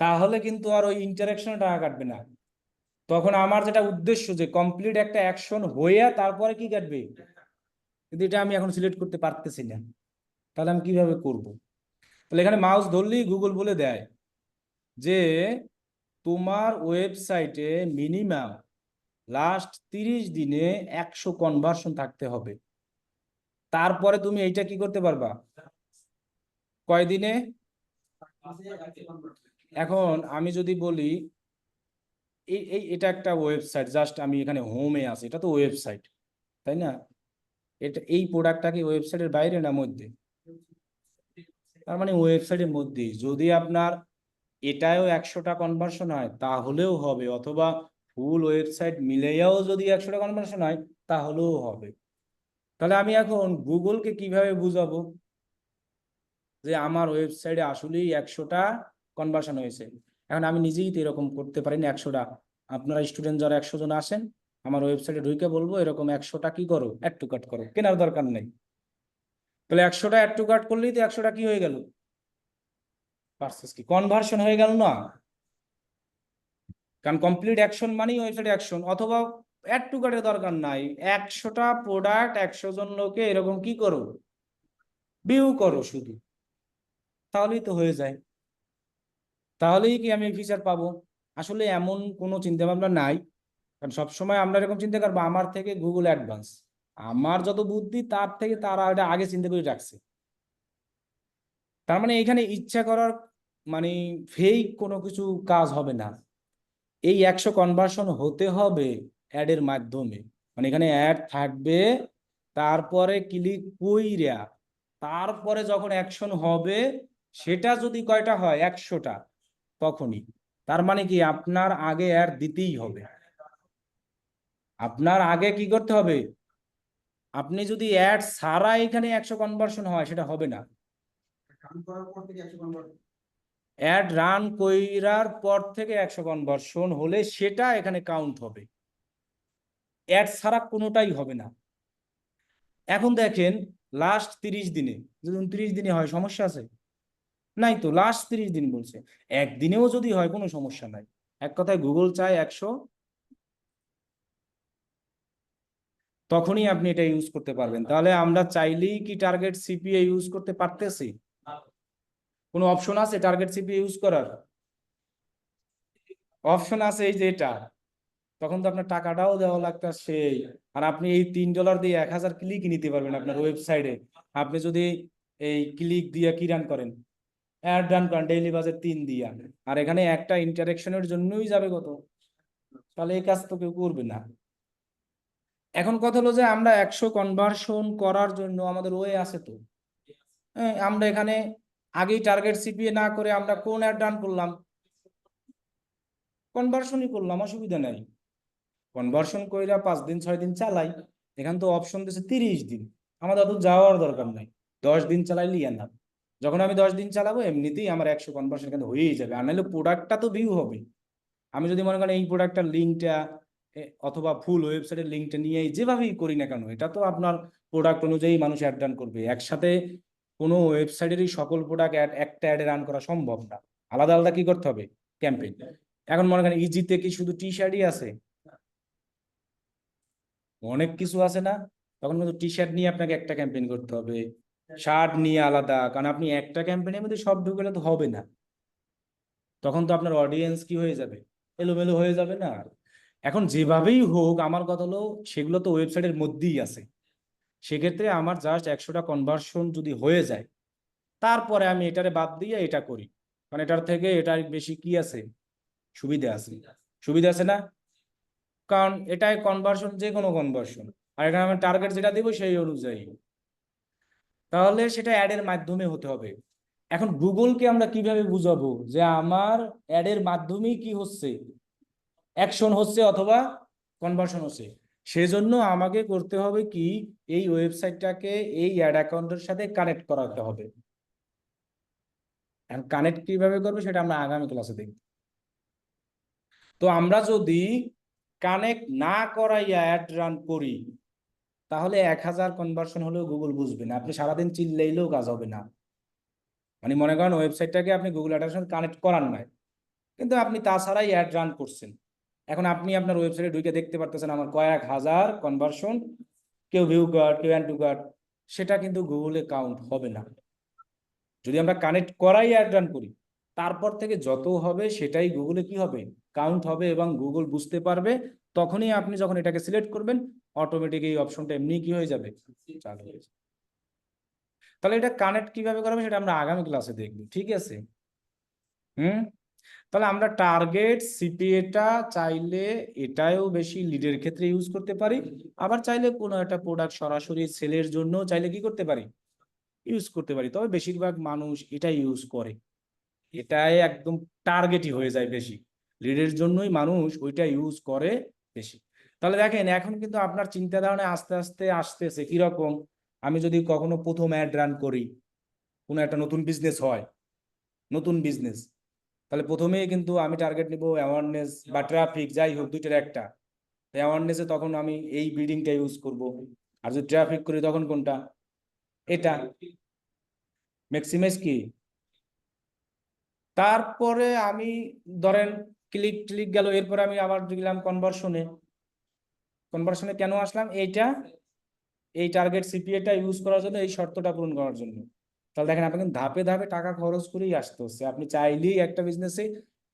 তাহলে কিন্তু আর ওই ইন্টারাকশনে টাকা কাটবে না, তখন আমার যেটা উদ্দেশ্য যে কমপ্লিট একটা অ্যাকশন হইয়া তারপরে কি কাটবে, কিন্তু এটা আমি এখন সিলেক্ট করতে পারতেছি না, তাহলে আমি কিভাবে করব? তাহলে এখানে মাউস ধরলেই গুগল বলে দেয় যে তোমার ওয়েবসাইটে মিনিমাম লাস্ট 30 দিনে 100 কনভার্সন থাকতে হবে, তারপরে তুমি এইটা কি করতে পারবা, কয়দিনে। এখন আমি যদি বলি এটা একটা ওয়েবসাইট, জাস্ট আমি এখানে হোমে আছি, এটা তো ওয়েবসাইট, তাই না? এটা এই প্রোডাক্টটা কি ওয়েবসাইটের বাইরে না মধ্যে? তার মানে ওয়েবসাইটের মধ্যেই, যদি আপনার এটাও 100টা কনভার্সন হয় তাহলেও হবে, অথবা ফুল ওয়েবসাইট মিলেও যদি 100টা কনভার্সন হয় তাহলেও হবে। তাহলে আমি এখন গুগলকে কিভাবে বুঝাবো যে আমার ওয়েবসাইটে আসলেই 100টা কনভার্সন হয়েছে? এখন আমি নিজেই তো এরকম করতে পারি না 100টা। আপনারা স্টুডেন্ট যারা 100 জন আসেন আমার ওয়েবসাইটে ঢুকে বলবো এরকম 100টা কি করো, অ্যাড টু কার্ট করো, কেনার দরকার নেই। তাহলে 100টা অ্যাড টু কার্ট করলেই তো 100টা কি হয়ে গেল, পারচেজ কি কনভার্সন হয়ে গেল না? কারণ কমপ্লিট অ্যাকশন মানেই ওয়েবসাইট অ্যাকশন, অথবা অ্যাড টু কার্টের দরকার নাই, 100টা প্রোডাক্ট 100 জন লোকে এরকম কি করো, ভিউ করো শুধু, তাহলেই তো হয়ে যায়। তাহলেই কি আমি ফিচার পাবো? আসলে এমন কোনো চিন্তা ভাবনা নাই, কারণ সবসময় আমরা এরকম চিন্তা করবো আমার থেকে গুগল অ্যাডভান্স, আমার যত বুদ্ধি তার থেকে তারা এটা আগে চিন্তা করে রাখছে। তার মানে এখানে ইচ্ছা করার মানে ফেক কোনো কিছু কাজ হবে না, এই 100 কনভার্সন হতে হবে অ্যাডের মাধ্যমে, মানে এখানে অ্যাড থাকবে, তারপরে ক্লিক কইরা তারপরে যখন অ্যাকশন হবে সেটা যদি কয়টা হয় 100টা তখনই। তার মানে কি আপনার আগে অ্যাড দিতেই হবে। আপনার আগে কি করতে হবে? আপনি যদি অ্যাড ছাড়া এখানে 100 কনভার্সন হয়, সেটা হবে না। অ্যাড রান কইরার পর থেকে 100 কনভার্সন হলে সেটা এখানে কাউন্ট হবে, অ্যাড ছাড়া কোনোটাই হবে না। এখন দেখেন লাস্ট 30 দিনে, যদি 29 দিনে হয় সমস্যা আছে? নাই তো, লাস্ট 30 দিন বলছে। একদিনেও যদি হয় কোনো সমস্যা নাই। এক কথায় গুগল চায় 100, তখনই আপনি এটা ইউজ করতে পারবেন। তাহলে আমরা চাইলেই কি টার্গেট সিপিএ ইউজ করতে পারতেছি? কোনো অপশন আছে টার্গেট সিপিএ ইউজ করার? অপশন আছে এই যে এটা। তখন তো আপনার টাকাটাও দেওয়া লাগতেছে সেই। আর আপনি এই $3 দিয়ে 1000 ক্লিক নিতে পারবেন আপনার ওয়েবসাইটে। আপনি যদি এই ক্লিক দিয়ে কি রান করেন, অ্যাড রান করেন ডেইলি বাজেট 3 দিয়া, আর এখানে একটা ইন্টারেকশনের জন্যই যাবে কত? তাহলে এই কাজ তো কেউ করবে না। এখন কথা হলো যে আমরা 100 কনভার্সন করার জন্য আমাদের ওয়ে আছে তো। হ্যাঁ, আমরা এখানে আগেই টার্গেট সিপিএ না করে আমরা কোন অ্যাড রান করলাম, কনভার্সনই করলাম, অসুবিধা নাই। কনভার্সন কইরা 5 দিন 6 দিন চালাই, এখান তো অপশন দিচ্ছে 30 দিন। আমাদের অত যাওয়ার দরকার নাই, 10 দিন চালাইলেই না। যখন আমি 10 দিন চালাবো এমনিতেই আমার 100 কনভার্সন এখানে হয়েই যাবে। আর নাহলে প্রোডাক্টটা তো ভিউ হবে। আমি যদি মনে করেন এই প্রোডাক্টটার লিঙ্কটা অথবা ফুল ওয়েবসাইটের লিঙ্কটা নিয়ে যেভাবেই করি না কেন, এটা তো আপনার প্রোডাক্ট অনুযায়ী মানুষ অ্যাড রান করবে। একসাথে কোনো ওয়েবসাইটেরই সকল প্রোডাক্ট একটা অ্যাডে রান করা সম্ভব না, আলাদা আলাদা কি করতে হবে, ক্যাম্পেইন। এখন মনে করেন ইজিতে কি শুধু টি শার্টই আছে? অনেক কিছু আছে না? তখন কিন্তু টি শার্ট নিয়ে আপনাকে একটা ক্যাম্পেইন করতে হবে, শার্ট নিয়ে আলাদা, কারণ আপনি একটা ক্যাম্পেইনের মধ্যে সব ঢুকলে তো হবে না। তখন তো আপনার অডিয়েন্স কি হয়ে যাবে, এলোমেলো হয়ে যাবে না? এখন যেভাবেই হোক আমার কথা হলো সেগুলো তো ওয়েবসাইটের মধ্যেই আছে। সেক্ষেত্রে আমার জাস্ট 100টা কনভার্সন যদি হয়ে যায়, তারপরে আমি এটারে বাদ দিয়ে এটা করি। কারণ এটার থেকে এটার বেশি কি আছে, সুবিধা আছে। সুবিধা আছে না? কারণ এটাই কনভার্সন, যে কোনো কনভার্সন, আর এখানে আমি টার্গেট যেটা দিব সেই অনুযায়ী। তাহলে সেটা অ্যাডের মাধ্যমে হতে হবে। এখন গুগলকে আমরা কিভাবে বুঝাবো যে আমার অ্যাডের মাধ্যমেই কি হচ্ছে, অ্যাকশন হচ্ছে অথবা কনভার্সন হচ্ছে? সেজন্য আমাকে করতে হবে কি, এই ওয়েবসাইটটাকে এই অ্যাড অ্যাকাউন্টের সাথে কানেক্ট করাতে হবে। এখন কানেক্ট কিভাবে করবো সেটা আমরা আগামী ক্লাসে দেখব। তো আমরা যদি কানেক্ট না করাইয়া অ্যাড রান করি, তাহলে 1000 কনভার্সন হলেও গুগল বুঝবে না, আপনি সারাদিন চিল্লাইলেও কাজ হবে না। মানে মনে করেন ওয়েবসাইটটাকে আপনি গুগল অ্যাডের সাথে কানেক্ট করান নাই, কিন্তু আপনি তাছাড়াই অ্যাড রান করছেন। এখন আপনি আপনার ওয়েবসাইটে ঢুকে দেখতে পারতেছেন আমার কয়েক হাজার কনভার্সন, কেউ ভিউ গার্ড, কেউ অ্যান্ড টু গার্ড, সেটা কিন্তু গুগলে কাউন্ট হবে না। যদি আমরা কানেক্ট করাই অ্যাড রান করি, তারপর থেকে যত হবে সেটাই গুগলে কি হবে, কাউন্ট হবে, এবং গুগল বুঝতে পারবে। তখনই আপনি যখন এটাকে সিলেক্ট করবেন, অটোমেটিক এই অপশনটা এমনি কি হয়ে যাবে, চালু হয়ে যাবে। তাহলে এটা কানেক্ট কিভাবে করা হবে সেটা আমরা আগামী ক্লাসে দেখব, ঠিক আছে? হুম। তাহলে আমরা টার্গেট সিপিএটা চাইলে এটাও বেশি লিডের ক্ষেত্রে ইউজ করতে পারি, আবার চাইলে কোনো একটা প্রোডাক্ট সরাসরি সেলের জন্য চাইলে কি করতে পারি, ইউজ করতে পারি। তবে বেশিরভাগ মানুষ এটা ইউজ করে, এটাই একদম টার্গেটই হয়ে যায় বেশি, লিডের জন্যই মানুষ ওইটা ইউজ করে বেশি। তাহলে দেখেন এখন কিন্তু আপনার চিন্তা ধারণা আস্তে আস্তে আসতেছে কিরকম। আমি যদি কখনো প্রথম অ্যাড রান করি, কোনো একটা নতুন বিজনেস হয়, নতুন বিজনেস, তাহলে প্রথমেই কিন্তু আমি টার্গেট নিব অ্যাওয়ারনেস বা ট্রাফিক, যাই হোক দুইটার একটা। অ্যাওয়ারনেসে তখন আমি এই বিল্ডিংটা ইউজ করব, আর যদি ট্রাফিক করি তখন কোনটা, এটা ম্যাক্সিমাইজ কি। তারপরে আমি ধরেন ক্লিক ক্লিক গেল, এরপরে আমি আবার গেলাম কনভার্সনে। কনভার্সনে কেন আসলাম, এইটা এই টার্গেট সিপিএটা ইউজ করার জন্য, এই শর্তটা পূরণ করার জন্য। তাহলে দেখেন আপনি কিন্তু ধাপে ধাপে টাকা খরচ করেই আসতে হচ্ছে। আপনি চাইলেই একটা বিজনেসে,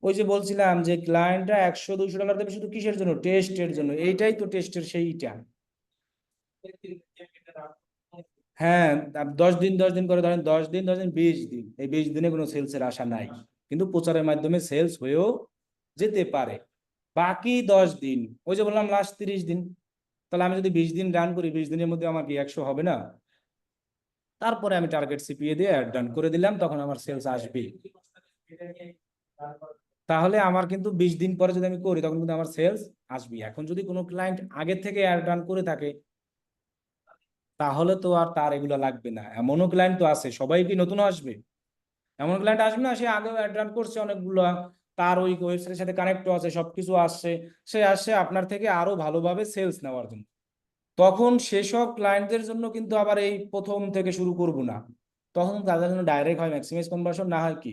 ওই যে বলছিলাম যে ক্লায়েন্টরা 100-200 ডলার দেবে শুধু কিসের জন্য, টেস্টের জন্য, এইটাই তো টেস্টের সেইটা। হ্যাঁ, 10 দিন 10 দিন করে ধরেন, 10 দিন 10 দিন 20 দিন, এই 20 দিনে কোনো সেলসের আশা নাই, কিন্তু প্রচারের মাধ্যমে সেলস হয়েও যেতে পারে। বাকি 10 দিন, ওই যে বললাম লাস্ট 30 দিন, তাহলে আমি যদি 20 দিন রান করি, 20 দিনের মধ্যে আমার কি 100 হবে না? তারপরে আমি টার্গেট সিপিএ দিয়ে অ্যাড রান করে দিলাম, তখন আমার সেলস আসবে। তাহলে আমার কিন্তু 20 দিন পরে যদি আমি করি তখন কিন্তু আমার সেলস আসবে। এখন যদি কোনো ক্লায়েন্ট আগে থেকে অ্যাড রান করে থাকে তাহলে তো আর তার এগুলো লাগবে না। এমনও ক্লায়েন্ট তো আছে, সবাই কি নতুন আসবে? এমন ক্লায়েন্ট আসবে না, সে আগেও অ্যাড রান করছে অনেকগুলো, তার ওই ওয়েবসাইটের সাথে কানেক্টও আছে, সবকিছু আসছে, সে আসছে আপনার থেকে আরো ভালোভাবে সেলস নেওয়ার জন্য। তখন সেসব ক্লায়েন্টদের জন্য কিন্তু আবার এই প্রথম থেকে শুরু করব না, তখন তাদের জন্য ডাইরেক্ট হয় ম্যাক্সিমাইজ কনভার্সন, না হয় কি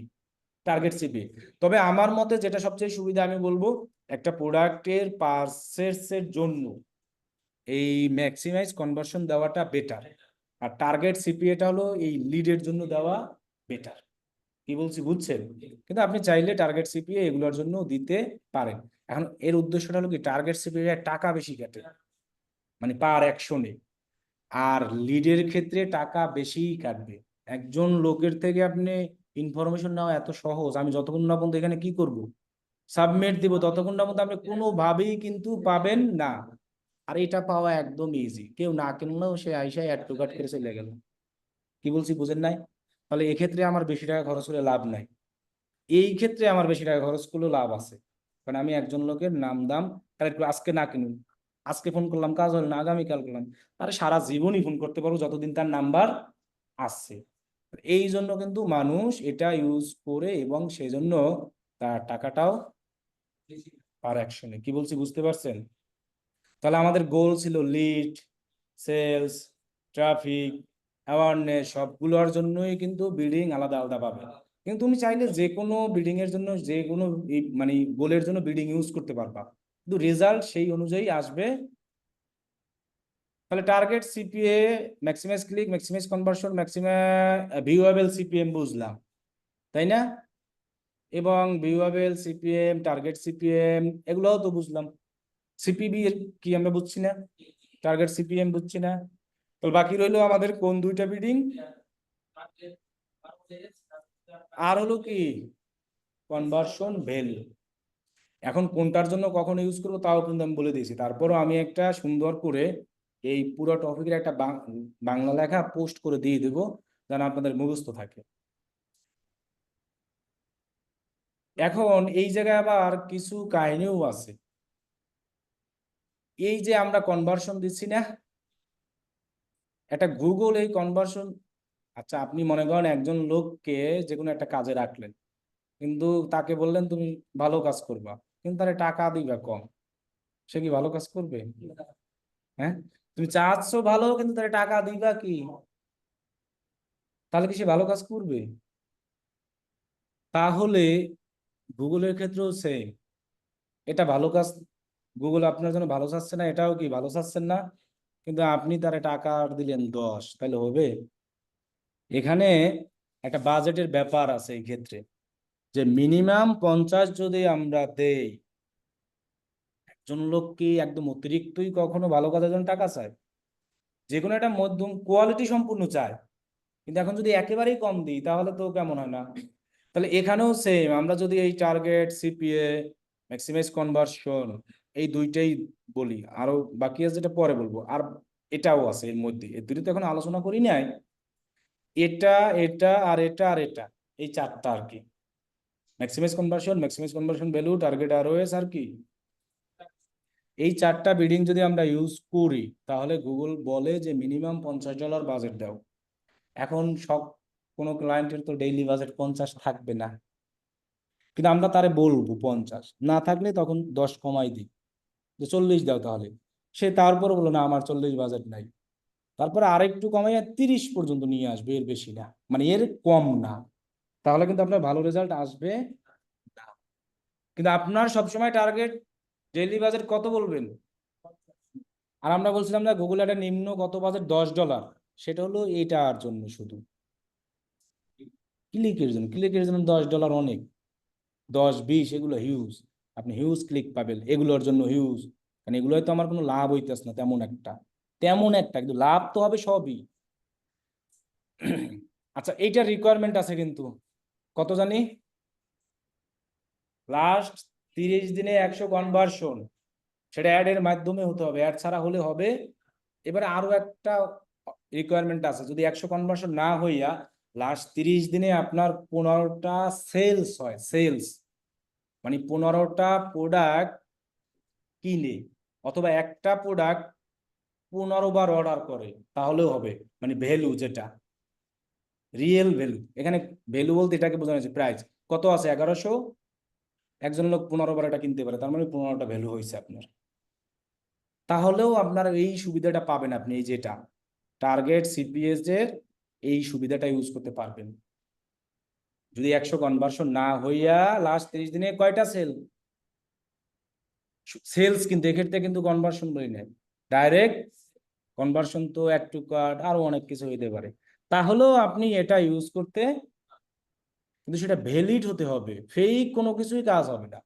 টার্গেট সিপি। তবে আমার মতে যেটা সবচেয়ে সুবিধা আমি বলবো, একটা প্রোডাক্টের পারচেসের জন্য এই ম্যাক্সিমাইজ কনভার্সন দেওয়াটা বেটার, আর টার্গেট সিপিএটা হলো এই লিডের জন্য দেওয়া বেটার। কি বলছি বুঝছেন? কিন্তু আপনি চাইলে টার্গেট সিপিএ এগুলোর জন্য দিতে পারেন। এখন এর উদ্দেশ্যটা হলো কি, টার্গেট সিপিএ টাকা বেশি কাটে, মানে পার অ্যাকশনে, আর লিডের ক্ষেত্রে টাকা বেশিই কাটবে। একজন লোকের থেকে আপনি ইনফরমেশন নেওয়া এত সহজ, আমি যতক্ষণ না পর্যন্ত এখানে কি করব, সাবমিট দিব, ততক্ষণ না পর্যন্ত আপনি কোনোভাবেই কিন্তু পাবেন না। আর এটা পাওয়া একদম ইজি, কেউ না কিনলেও সে আইসায় অ্যাড টু কার্ট করে চলে গেল। কি বলছি বুঝেন নাই? তাহলে এক্ষেত্রে আমার বেশি টাকা খরচ করে লাভ নাই। এই ক্ষেত্রে আমার বেশি টাকা খরচ করলেও লাভ আছে, কারণ আমি একজন লোকের নাম দাম, তাহলে একটু আজকে না কিনুন, আজকে ফোন করলাম কাজ হলো না, আগামীকাল করলাম, আরে সারা জীবনই ফোন করতে পারবো যতদিন তার নাম্বার আসছে। এই জন্য কিন্তু মানুষ এটা ইউজ করে, এবং সেই জন্য তার টাকাটাও পার অ্যাকশনে। কি বলছি বুঝতে পারছেন? তাহলে আমাদের গোল ছিল লিড, সেলস, ট্রাফিক, অ্যাওয়ারনেস, সবগুলোর জন্যই কিন্তু বিল্ডিং আলাদা আলাদা পাবে। কিন্তু তুমি চাইলে যে কোনো বিল্ডিং এর জন্য, যে কোনো মানে গোলের জন্য বিল্ডিং ইউজ করতে পারবা, কিন্তু রেজাল্ট সেই অনুযায়ী আসবে। তাহলে target CPA, maximise click, maximise conversion, maximum viewable CPM বুঝলাম, তাই না? এবং ভিউয়েবল সিপিএম, টার্গেট সিপিএম, এগুলোও তো বুঝলাম। সিপিবি কি আমরা বুঝছি না? টার্গেট সিপিএম বুঝছি না? তো বাকি রইলো আমাদের কোন দুইটা বিডিং, আর হলো কি কনভার্সন ভ্যালু। এখন কোনটার জন্য কখন ইউজ করবো তাও কিন্তু আমি বলে দিয়েছি, তারপরও আমি একটা সুন্দর করে এই পুরো টপিকের একটা বাংলা লেখা পোস্ট করে দিয়ে দেবো, যেন আপনাদের মুখস্থ থাকে। এখন এই জায়গায় আবার কিছু কাহিনীও আছে। এই যে আমরা কনভার্সন দিচ্ছি না, একটা গুগল এই কনভার্সন, আচ্ছা আপনি মনে করেন একজন লোককে যে কোনো একটা কাজে রাখলেন, কিন্তু তাকে বললেন তুমি ভালো কাজ করবা, কিন্তু তার টাকা দিবা কম, সে কি ভালো কাজ করবে? হ্যাঁ, তুমি চাচ্ছ ভালো, কিন্তু তার টাকা দিবা কি, তাহলে কি সে ভালো কাজ করবে? তাহলে গুগলের ক্ষেত্রেও সেম, এটা ভালো কাজ, গুগল আপনার জন্য ভালো চাচ্ছে না, এটাও কি ভালো চাচ্ছেন না, কিন্তু আপনি তারে টাকা দিলেন 10, তাহলে হবে? এখানে একটা বাজেটের ব্যাপার আছে এই ক্ষেত্রে, যে মিনিমাম 50 যদি আমরা দেই, একজন লোক কি একদম অতিরিক্তই কখনো ভালো কাজের জন্য টাকা চায়? যে কোনো একটা মধ্যম কোয়ালিটি সম্পূর্ণ চায়। কিন্তু এখন যদি একেবারেই কম দিই তাহলে তো কেমন হয় না? তাহলে এখানেও সেম, আমরা যদি এই টার্গেট সিপিএ, ম্যাক্সিমাইজ কনভার্সন, এই দুইটাই বলি, আরো বাকি আছে যেটা পরে বলবো, আর এটাও আছে এর মধ্যে, এর দুটো তো এখন আলোচনা করি নাই, এটা, এটা আর এটা আর এটা, এই চারটা আর কি, maximise conversion, maximise conversion value, target ROAS, আর কি এই চারটা বিডিং যদি আমরা ইউজ করি, তাহলে গুগল বলে যে মিনিমাম $50 বাজেট দাও। এখন সব, কোনো ক্লায়েন্টের তো ডেইলি বাজেট 50 থাকবে না, কিন্তু আমরা তারে বলবো 50, না থাকলে তখন 10 কমাই দিই, যে 40 দাও তাহলে। সে তারপর বললো না আমার 40 বাজেট নাই, তারপরে আরেকটু কমাইয়া 30 পর্যন্ত নিয়ে আসবে, এর বেশি না, মানে এর কম না। তাহলে কিন্তু আপনার ভালো রেজাল্ট আসবে না। কিন্তু আপনার সবসময় টার্গেট ডেইলি বাজেট কত বলবেন? আর আমরা বলছিলাম না গুগল একটা নিম্ন কত বাজেট $10, সেটা হলো এটার জন্য শুধু ক্লিকের জন্য। ক্লিকের জন্য $10 অনেক, 10-20 এগুলো হিউজ, আপনি হিউজ ক্লিক পাবেন এগুলোর জন্য হিউজ, কারণ এগুলোই তো আমার কোনো লাভ হইতেছে না তেমন একটা, তেমন একটা, কিন্তু লাভ তো হবে সবই। আচ্ছা এইটার রিকোয়ারমেন্ট আছে কিন্তু, কত জানি, লাস্ট 30 দিনে 100 কনভার্সন, সেটা অ্যাড এর মাধ্যমে হতে হবে, অ্যাড ছাড়া হলে হবে। এবারে আরো একটা রিকোয়ারমেন্ট আছে, যদি 100 কনভার্সন না হইয়া লাস্ট 30 দিনে আপনার 15টা সেলস হয়, সেলস, মানে 15টা প্রোডাক্ট কিনে অথবা একটা প্রোডাক্ট 15বার অর্ডার করে তাহলেও হবে, মানে ভ্যালু যেটা রিয়েল ভ্যালু। এখানে ভ্যালু বলতে এটাকে বোঝানো হয়েছে প্রাইস কত আছে 1100, একজন লোক 15বার এটা কিনতে পারে, তার মানে 15টা ভ্যালু হয়েছে আপনার। তাহলেও আপনার এই সুবিধাটা পাবেন আপনি, এই যেটা টার্গেট সিপিএস এর এই সুবিধাটা ইউজ করতে পারবেন। যদি 100 কনভার্সন না হইয়া লাস্ট 30 দিনে কয়টা সেলস, কিন্তু এক্ষেত্রে কিন্তু কনভার্সন বলি না, ডাইরেক্ট কনভার্সন তো অ্যাড টু কার্ট আরো অনেক কিছু হইতে পারে, তাহলেও আপনি এটা ইউজ করতে, কিন্তু সেটা ভ্যালিড হতে হবে, ফেক কোনো কিছুই কাজ হবে না।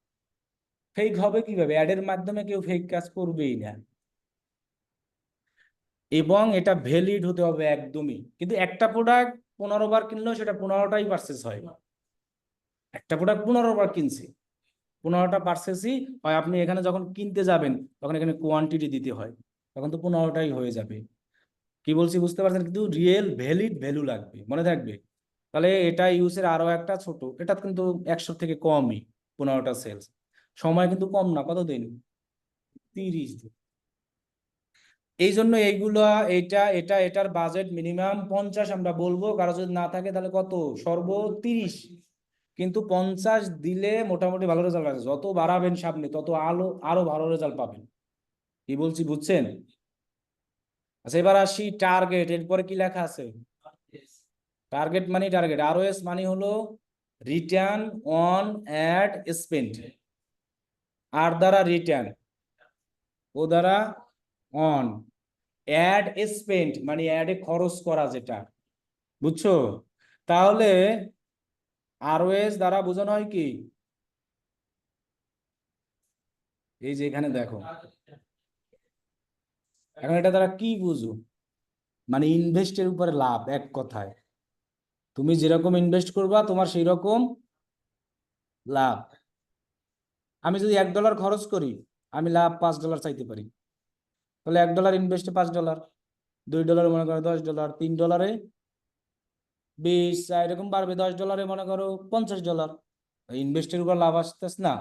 ফেক হবে কিভাবে? অ্যাডের মাধ্যমে কেউ ফেক কাজ করবেই না। এবং এটা ভ্যালিড হতে হবে একদমই, কিন্তু একটা প্রোডাক্ট 15বার কিনলেও সেটা 15টাই পারচেস হয়। একটা প্রোডাক্ট 15বার কিনছি, 15টা পারচেসই হয়। আপনি এখানে যখন কিনতে যাবেন তখন এখানে কোয়ান্টিটি দিতে হয়, তখন তো 15টাই হয়ে যাবে। কি বলছি বুঝতে পারছেন? কিন্তু রিয়েল ভ্যালিড ভ্যালু লাগবে, মনে থাকবে। তাহলে এটা ইউজের আরো একটা ছোট, এটা কিন্তু 100 থেকে কমই 15টা সেলস। সময় কিন্তু কম না, কত দিন? 30 দিন। এই জন্য এইগুলা, এটার বাজেট মিনিমাম 50 আমরা বলবো, কারো যদি না থাকে তাহলে কত, সর্ব 30। কিন্তু 50 দিলে মোটামুটি ভালো রেজাল্ট আছে, যত বাড়াবেন সামনে তত আরো ভালো রেজাল্ট পাবেন। কি বলছি বুঝছেন? আচ্ছা এবার আসি টার্গেট, এরপরে কি লেখা আছে? টার্গেট মানে টার্গেট, ROS মানে হলো রিটার্ন অন অ্যাড স্পেন্ড। আর দ্বারা রিটার্ন, ও দ্বারা অন, অ্যাড স্পেন্ড মানে অ্যাডে খরচ করা যেটা, বুঝছো? তাহলে ROS দ্বারা বোঝানো হয় কি, এই যে এখানে দেখো, এখন এটা দ্বারা কি বুঝো, মানে ইনভেস্টের উপরে লাভ, এক কথায় তুমি যেরকম ইনভেস্ট করবা তোমার সেই রকম লাভ। আমি যদি $1 খরচ করি, আমি লাভ $5 চাইতে পারি, তাহলে $1 ইনভেস্টে $5, $2 মনে করো $10, $3 20, এরকম বাড়বে, $10 মনে করো $50, ইনভেস্টের উপর লাভ আসতেছে না।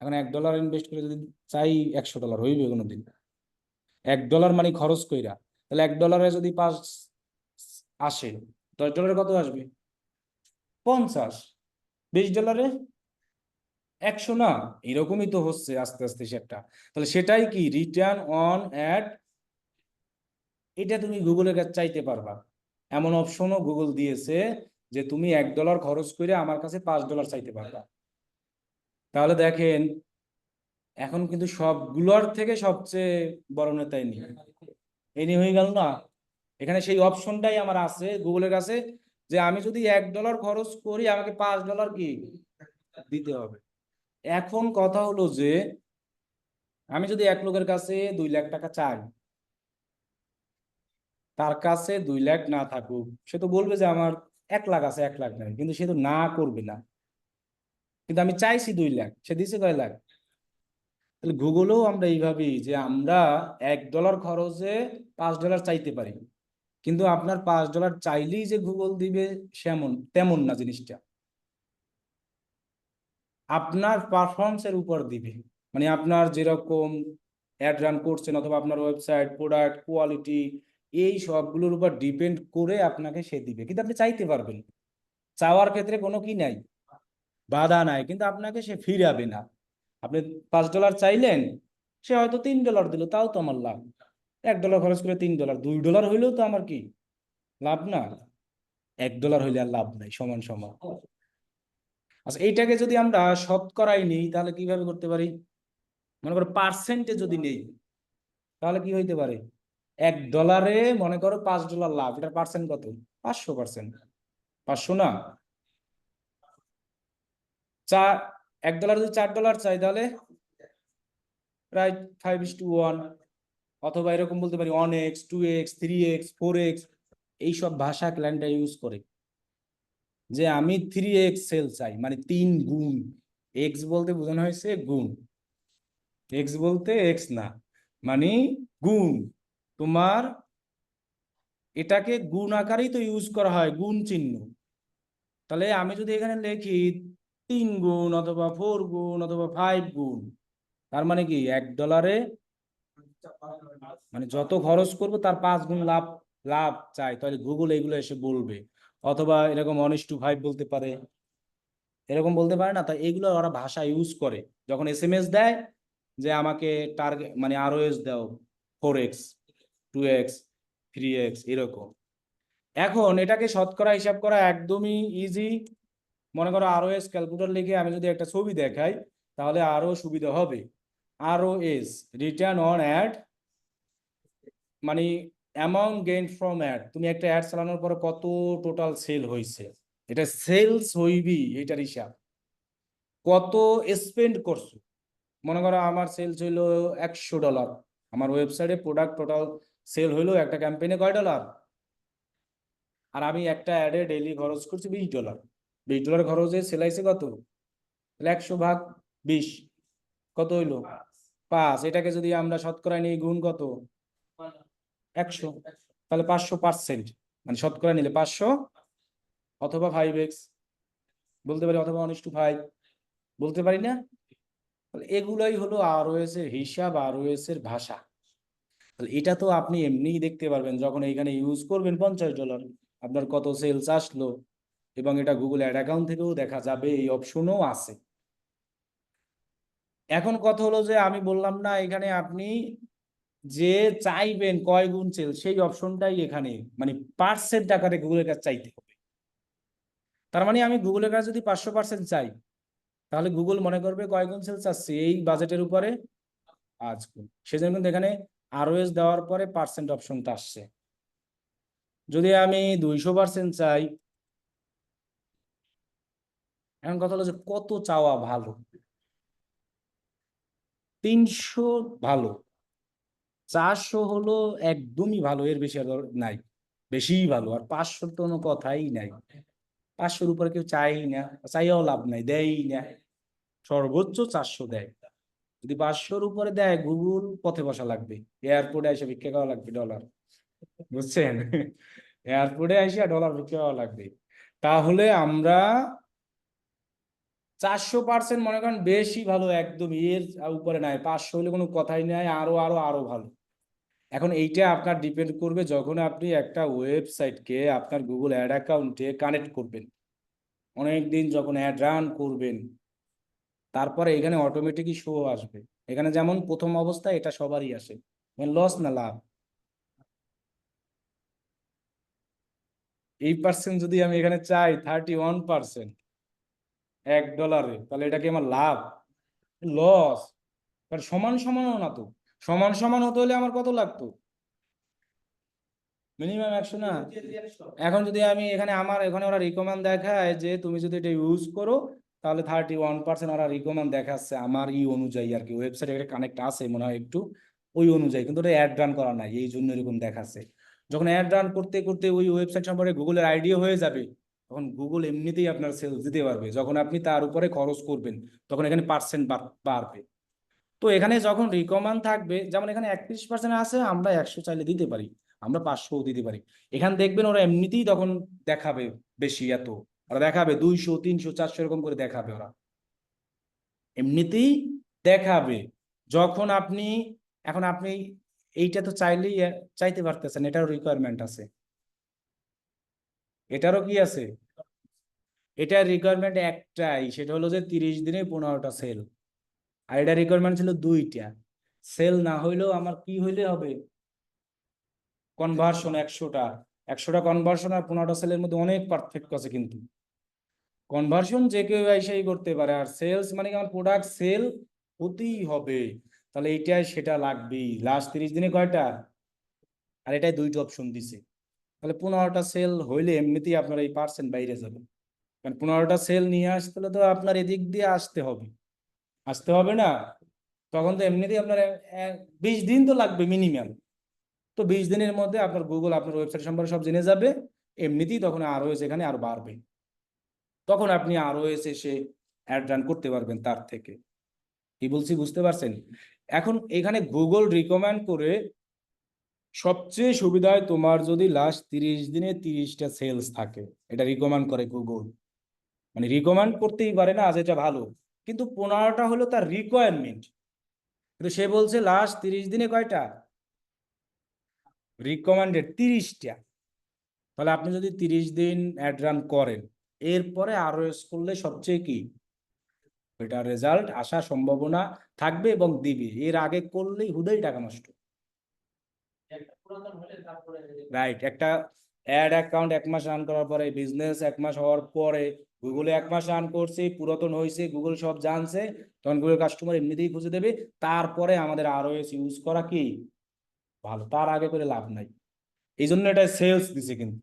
এখন $1 ইনভেস্ট করে যদি চাই $100 হইবে কোনোদিন? $1 মানে খরচ কইরা, তাহলে $1 যদি 5 আসে, $10 কত আসবে? 50। $20 100 না, এরকমই তো হচ্ছে আস্তে আস্তে সেটা। তাহলে সেটাই কি রিটার্ন অন অ্যাড, এটা তুমি গুগলের কাছে চাইতে পারবা। এমন অপশনও গুগল দিয়েছে যে তুমি $1 খরচ করে আমার কাছে $5 চাইতে পারবা। তাহলে দেখেন, এখন কিন্তু সবগুলোর থেকে সবচেয়ে বড় নেতা ইনি, ইনি হয়ে গেল না। এখানে সেই অপশনটাই আমার আছে গুগলের কাছে, যে আমি যদি $1 খরচ করি আমাকে $5 কি দিতে হবে। এখন কথা হলো যে আমি যদি এক লোকের কাছে 2 লাখ টাকা চাই, তার কাছে 2 লাখ না থাকুক, সে তো বলবে যে আমার 1 লাখ আছে, 1 লাখ নাই, কিন্তু সে তো না করবে না। কিন্তু আমি চাইছি 2 লাখ, সে দিছে কয় লাখ? তাহলে গুগলেও আমরা এইভাবেই, যে আমরা $1 খরচে $5 চাইতে পারি, কিন্তু আপনার $5 চাইলেই যে গুগল দিবে সেমন তেমন না জিনিসটা, আপনার পারফরমেন্সের উপর দিবে। মানে আপনার যেরকম অ্যাড রান করছেন অথবা আপনার ওয়েবসাইট প্রোডাক্ট কোয়ালিটি, এই সবগুলোর উপর ডিপেন্ড করে আপনাকে সে দিবে, কিন্তু আপনি চাইতে পারবেন, চাওয়ার ক্ষেত্রে কোনো কি নাই, বাধা নাই, কিন্তু আপনাকে সে ফিরাবে না। আপনি $5 চাইলেন, সে হয়তো $3 দিল, তাও তো আমার লাভ। $1 খরচ করে $3, $2 হইলেও তো আমার কি লাভ না? $1 হইলে আর লাভ নাই, সমান সমান। আচ্ছা এইটাকে যদি আমরা শতকরাই নিই তাহলে কিভাবে করতে পারি? মনে করো পার্সেন্টে যদি নেই, তাহলে কি হইতে পারে? $1 মনে করো $5 লাভ, এটার পার্সেন্ট কত? 500%। 500 না, চার, $1 যদি $4 চাই তাহলে প্রায় 5:1, অথবা এরকম বলতে পারি 1x 2x 3x 4x। এইসব ভাষা ক্লায়েন্টরা ইউজ করে, যে আমি 3x সেল চাই, মানে 3 গুণ। এক্স বলতে বোঝানো হয়েছে গুণ, এক্স বলতে এক্স না, মানে গুণ। তোমার এটাকে গুণ আকারেই তো ইউজ করা হয়, গুণ চিহ্ন। তাহলে আমি যদি এখানে লিখি 3 গুণ অথবা 4 গুণ অথবা 5 গুণ। তার মানে কি $1 মানে যত খরচ করবো তার 5 গুণ লাভ লাভ চাই, তাহলে গুগল এগুলো এসে বলবে। অথবা এরকম 1:5 বলতে পারে, এরকম বলতে পারে না? তাই এগুলো ওরা ভাষা ইউজ করে। যখন এসএমএস দেয় যে আমাকে টার্গেট মানে আরওএস দাও 4x 2x 3x এরকম। এখন এটাকে শতকরা হিসাব করা একদমই ইজি। মনে করো আরওএস ক্যালকুলেটর লিখে আমি যদি একটা ছবি দেখাই তাহলে আরো সুবিধা হবে। আরওএস রিটার্ন অন অ্যাড, মানে অ্যামাউন্ট গেইন ফ্রম অ্যাড। তুমি একটা অ্যাড চালানোর পরে কত টোটাল সেল হয়েছে, এটা সেলস হইবি, এটার হিসাব। কত স্পেন্ড করছো, মনে করো আমার সেলস হইলো $100, আমার ওয়েবসাইটে প্রোডাক্ট টোটাল সেল হইলো একটা ক্যাম্পেইনে কয় ডলার, আর আমি একটা অ্যাডে ডেইলি খরচ করছি $20। $20 খরচে সেলাইছে কত, তাহলে 100/20 কত হইলো 5। এটাকে যদি আমরা শতকরায় নিই গুণ কত 100, তাহলে 500%, মানে শতকরা নিলে 500 অথবা 5x বলতে পারি, অথবা 1:5 বলতে পারি না? তাহলে এগুলাই হলো আরওএস এর হিসাব, আরওএস এর ভাষা। তাহলে এটা তো আপনি এমনিই দেখতে পারবেন যখন এইখানে ইউজ করবেন $50 আপনার কত সেলস আসলো, এবং এটা গুগল অ্যাড অ্যাকাউন্ট থেকেও দেখা যাবে, এই অপশনও আছে। এখন কথা হলো যে আমি বললাম না এখানে আপনি যে চাইবেন কয় গুণ সেল, সেই অপশনটাই এখানে মানে পার্সেন্ট আকারে গুগলের কাছে চাইতে হবে। তার মানে আমি গুগলের কাছে যদি 500% চাই, তাহলে গুগল মনে করবে কয় গুণ সেল চাচ্ছি এই বাজেটের উপরে 5 গুণ। সেজন্য কিন্তু এখানে আরওএস দেওয়ার পরে পার্সেন্ট অপশনটা আসছে। যদি আমি 200% চাই, এখন কথা হলো যে কত চাওয়া ভালো। 300 ভালো, 400 হলো একদমই ভালো, এর বেশি আর নাই, বেশিই ভালো। আর 500 তো কোনো কথাই নাই, 500-র উপরে কেউ চাই না, চাইয়াও লাভ নাই, দেয়ই না। সর্বোচ্চ 400 দেয়। যদি 500-র উপরে দেয় গুগল পথে বসা লাগবে, এয়ারপোর্টে এসে ভিক্ষা করা লাগবে ডলার, বুঝছেন? এয়ারপোর্টে এসে ডলার ভিক্ষা করা লাগবে। তাহলে আমরা 400% মনে করেন বেশি ভালো, একদম এর উপরে নাই। 500 হলে কোনো কথাই নাই, আরো আরো আরো ভালো। এখন এইটা আপনার ডিপেন্ড করবে যখন আপনি একটা ওয়েবসাইটকে আপনার গুগল অ্যাড অ্যাকাউন্টে কানেক্ট করবেন, অনেকদিন যখন অ্যাড রান করবেন, তারপরে এখানে অটোমেটিকই শো আসবে। এখানে যেমন প্রথম অবস্থায় এটা সবারই আসে, লস না লাভ। এই পার্সেন্ট যদি আমি এখানে চাই 31% $1, তাহলে এটা কি আমার লাভ, লস? কারণ সমান সমানও না তো। সমান সমান হতে হলে আমার কত লাগতো, মিনিমাম 100 না? এখন যদি আমি এখানে আমার এখানে ওরা রিকমেন্ড দেখায় যে তুমি যদি এটা ইউজ করো তাহলে 31% ওরা রিকমেন্ড দেখাচ্ছে আমার ই অনুযায়ী আর কি, ওয়েবসাইটে একটা কানেক্ট আছে মনে হয় একটু ওই অনুযায়ী, কিন্তু ওটা অ্যাড রান করা নাই এই জন্য এরকম দেখাচ্ছে। যখন অ্যাড রান করতে করতে ওই ওয়েবসাইট সম্পর্কে গুগলের আইডিয়া হয়ে যাবে, তখন গুগল এমনিতেই আপনার সেলস দিতে পারবে। যখন আপনি তার উপরে খরচ করবেন তখন এখানে পার্সেন্ট বাড়বে। তো এখানে যখন রিকমেন্ড থাকবে, যেমন এখানে 31% আছে, আমরা 100 চাইলে দিতে পারি, আমরা 500 দিতে পারি। এখানে দেখবেন ওরা এমনিতেই তখন দেখাবে বেশি, এত ওরা দেখাবে 200 300 400 এরকম করে দেখাবে, ওরা এমনিতেই দেখাবে। যখন আপনি এখন আপনি এইটা তো চাইলেই চাইতে পারতেছেন, এটারও রিকোয়ারমেন্ট আছে, এটারও কি আছে, এটার রিকোয়ারমেন্ট একটাই, সেটা হলো যে 30 দিনে 15টা সেল। আর এটা রিকোয়ারমেন্ট ছিল 2টা। সেল না হইলেও আমার কি হইলে হবে, কনভার্সন 100টা কনভার্সন আর 15টা সেলের মধ্যে অনেক পার্থক্য আছে। কিন্তু কনভার্সন যে কেউ এসেই করতে পারে, আর সেলস মানে কি আমার প্রোডাক্ট সেল হতেই হবে। তাহলে এইটাই সেটা লাগবেই। লাস্ট 30 দিনে কয়টা, আর এটাই 2টা অপশন দিছে। তাহলে 15টা সেল হইলে এমনিতেই আপনার এই পার্সেন্ট বাইরে যাবে। কারণ 15টা সেল নিয়ে আসতে হলে তো আপনার এদিক দিয়ে আসতে হবে, আসতে হবে না? তখন তো এমনিতেই আপনার 20 দিন তো লাগবে মিনিমাম। তো 20 দিনের মধ্যে আপনার গুগল আপনার ওয়েবসাইট সম্পর্কে সব জেনে যাবে, এমনিতেই তখন আরও এখানে আরো বাড়বে, তখন আপনি আরও এসে অ্যাড রান করতে পারবেন তার থেকে। কি বলছি বুঝতে পারছেন? এখন এখানে গুগল রিকমেন্ড করে সবচেয়ে সুবিধা হয় তোমার যদি লাস্ট 30 দিনে 30টা সেলস থাকে, এটা রিকমেন্ড করে গুগল। মানে রিকমেন্ড করতেই পারে না যেটা ভালো, কিন্তু 15টা হলো তার রিকোয়ারমেন্ট। কিন্তু সে বলছে লাস্ট 30 দিনে কয়টা রিকমেন্ডেড, 30টা। তাহলে আপনি যদি 30 দিন অ্যাড রান করেন, এরপরে আরও করলে সবচেয়ে কি এটা রেজাল্ট আসার সম্ভাবনা থাকবে এবং দিবে। এর আগে করলেই হুদাই টাকা নষ্ট। রাইট, একটা অ্যাড অ্যাকাউন্ট 1 মাস রান করার পরে, বিজনেস 1 মাস হওয়ার পরে, গুগলে 1 মাস রান করছে, পুরাতন হয়েছে, গুগল সব জানছে, তখন গুগল কাস্টমার এমনিতেই খুঁজে দেবে। তারপরে আমাদের ROS ইউজ করা কি ভালো, তার আগে করে লাভ নাই। এই জন্য এটা সেলস দিছে। কিন্তু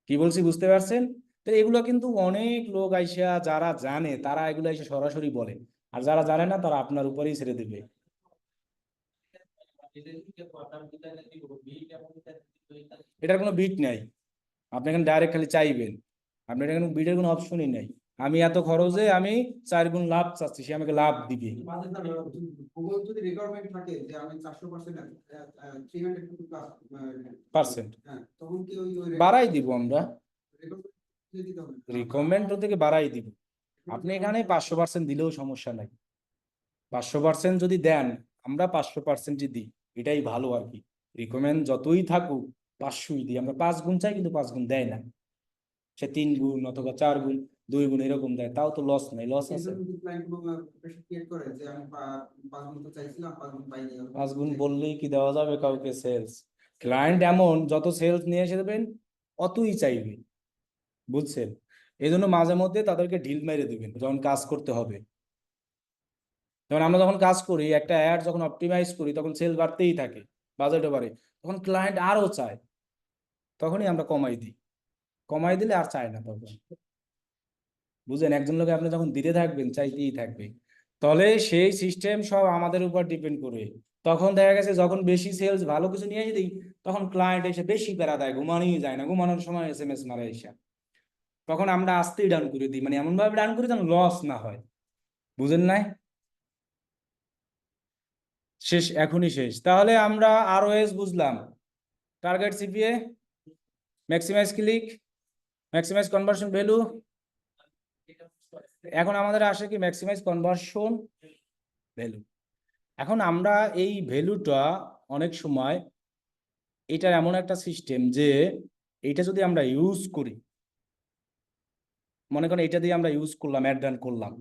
কি বলছি বুঝতে পারছেন? তো এগুলো কিন্তু অনেক লোক আইসা যারা জানে তারা এগুলো এসে সরাসরি বলে, আর যারা জানে না তারা আপনার উপরেই ছেড়ে দেবে। এটার কোনো বিট নাই, আপনি এখানে ডাইরেক্ট খালি চাইবেন, আপনার এখানে বিটের কোনো অপশনই নাই। আমি এত খরচে আমি 4 গুণ লাভ চাচ্ছি, সে আমাকে লাভ দিবে। গুগল যদি রিকোয়ারমেন্ট থাকে যে আমি 400% পার্সেন্ট তখন কি ওই বাড়াই দিব আমরা, দিতে হবে? রিকমেন্ড থেকে বাড়াই দিব। আপনি এখানে 500% দিলেও সমস্যা নাই। 500% যদি দেন, আমরা 500%ই দিই, এটাই ভালো আর কি। রিকমেন্ড যতই থাকুক 500ই দিই আমরা। 5 গুণ চাই, কিন্তু 5 গুণ দেয় না, সে 3 গুণ অথবা 4 গুণ, 2 গুণ এরকম দেয়, তাও তো লস নাই, লস আছে। 5 গুণ বললেই কি দেওয়া যাবে কাউকে সেলস? ক্লায়েন্ট এমন যত সেলস নিয়ে এসে দেবেন অতই চাইবে, বুঝছেন? এই জন্য মাঝে মধ্যে তাদেরকে ঢিল মেরে দিবেন যখন কাজ করতে হবে। যেমন আমরা যখন কাজ করি, একটা অ্যাড যখন অপটিমাইজ করি, তখন সেল বাড়তেই থাকে, বাজেটও বাড়ে, তখন ক্লায়েন্ট আরও চায়, তখনই আমরা কমাই দিই। কমাই দিলে আর চায় না তখন। বুঝলেন? একজন লোকে আপনি যখন দিতে থাকবেন চাইতেই থাকবে, তাহলে সেই সিস্টেম সব আমাদের উপর ডিপেন্ড করে। তখন দেখা গেছে যখন বেশি সেলস ভালো কিছু নিয়ে এসে দিই, তখন ক্লায়েন্ট এসে বেশি প্যারা দেয়, ঘুমানোই যায় না, ঘুমানোর সময় SMS মারে এসে। তখন আমরা আস্তেই ডাউন করে দিই, মানে এমন ভাবে ডাউন করি যেন লস না হয়। বুঝেন নাই? শেষ, এখনই শেষ। তাহলে আমরা ROS বুঝলাম, target CPA, maximise click, maximise conversion value. এখন আমাদের আসে কি ম্যাক্সিমাইজ কনভার্সন ভ্যালু। এখন আমরা এই ভ্যালুটা অনেক সময়, এটার এমন একটা সিস্টেম যে এইটা যদি আমরা ইউজ করি, মনে করেন এটা দিয়ে আমরা ইউজ করলাম, অ্যাড রান করলাম,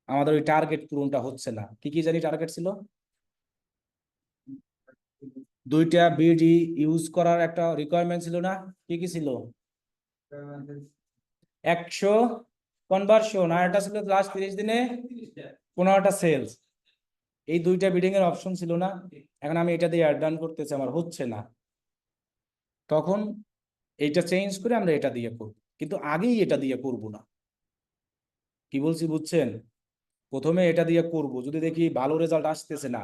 আমাদের ওই টার্গেট পূরণটা হচ্ছে না। কি কি জানি টার্গেট ছিল? 2টা BD ইউজ করার একটা রিকোয়ারমেন্ট ছিল না? কি কি ছিল? 100 কনভার্সন, আর একটা ছিল লাস্ট 30 দিনে 15টা সেলস। এই 2টা বিডিং এর অপশন ছিল না? এখন আমি এটা দিয়ে অ্যাড রান করতেছি, আমার হচ্ছে না, তখন এইটা চেঞ্জ করে আমরা এটা দিয়ে করব, কিন্তু আগেই এটা দিয়ে করব না। কি বলছি বুঝছেন? প্রথমে এটা দিয়ে করব, যদি দেখি ভালো রেজাল্ট আসতেছে না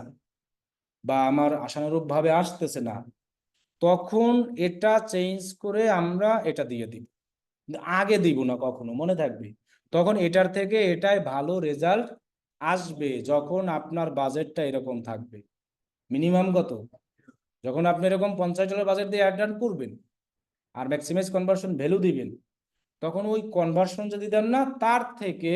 বা আমার আশানুরূপ ভাবে আসতেছে না, তখন এটা চেঞ্জ করে আমরা এটা দিয়ে দিব। কিন্তু আগে দিব না কখনো, মনে থাকবে। তখন এটার থেকে এটাই ভালো রেজাল্ট আসবে যখন আপনার বাজেটটা এরকম থাকবে। মিনিমাম কত? যখন আপনি এরকম $50 বাজেট দিয়ে অ্যাড রান করবেন আর ম্যাক্সিমাইজ কনভার্সন ভ্যালু দিবেন, তখন ওই কনভার্সন যদি দেন না, তার থেকে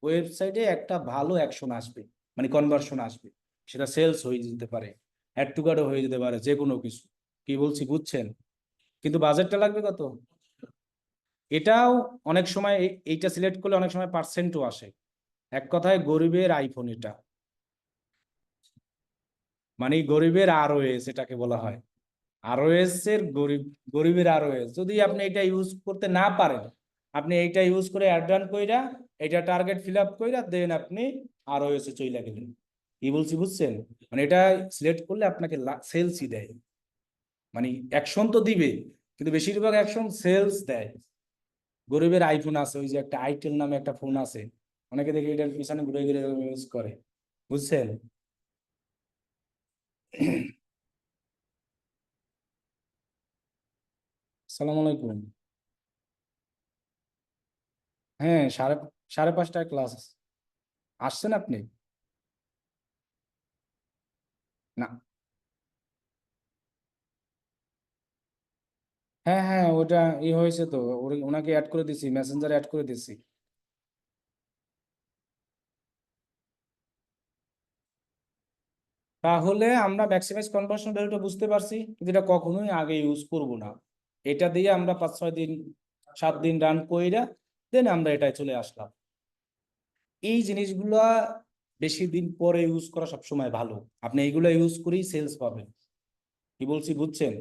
ওয়েবসাইটে একটা ভালো অ্যাকশন আসবে, মানে কনভার্সন আসবে। সেটা সেলস হয়ে যেতে পারে, অ্যাড টু কার্টও হয়ে যেতে পারে, যে কোনো কিছু। কি বলছি বুঝছেন? কিন্তু বাজেটটা লাগবে কত? এটাও অনেক সময় এইটা সিলেক্ট করলে অনেক সময় পার্সেন্টও আসে। এক কথায় গরিবের আইফোন এটা, মানে গরিবের ROS এটাকে বলা হয়। ROS এর গরিব, গরিবের ROS। যদি আপনি এটা ইউজ করতে না পারেন, আপনি এইটা ইউজ করে অ্যাড রান কইরা এটা টার্গেট ফিল আপ কইরা দেন আপনি ROS এ চইলা গেলেন। কি বলছি বুঝছেন? মানে এটা সিলেক্ট করলে আপনাকে সেলসই দেয়, মানে অ্যাকশন তো দিবে, কিন্তু বেশিরভাগ অ্যাকশন সেলস দেয়। গরিবের আইফোন আছে, ওই যে একটা আইটেল নামে একটা ফোন আছে, অনেকে দেখে এটার পিছনে ঘুরে ঘুরে ইউজ করে, বুঝছেন? সালাম আলাইকুম। হ্যাঁ, সাড়ে 5টায় ক্লাস আছে। আসছেন আপনি? না। হ্যাঁ হ্যাঁ, ওটা হয়েছে তো, ওনাকে অ্যাড করে দিছি, মেসেঞ্জারে অ্যাড করে দিছি। তাহলে আমরা ম্যাক্সিমাইজ কনভার্সন ভ্যালুটা বুঝতে পারছি, কিন্তু এটা কখনোই আগে ইউজ করব না। এটা দিয়ে আমরা 5-6 দিন 7 দিন রান কইরা দেন আমরা এটাই চলে আসলাম। এই জিনিসগুলা বেশি দিন পরে ইউজ করা সবসময় ভালো। আপনি এইগুলো ইউজ করেই সেলস পাবেন। কি বলছি বুঝছেন?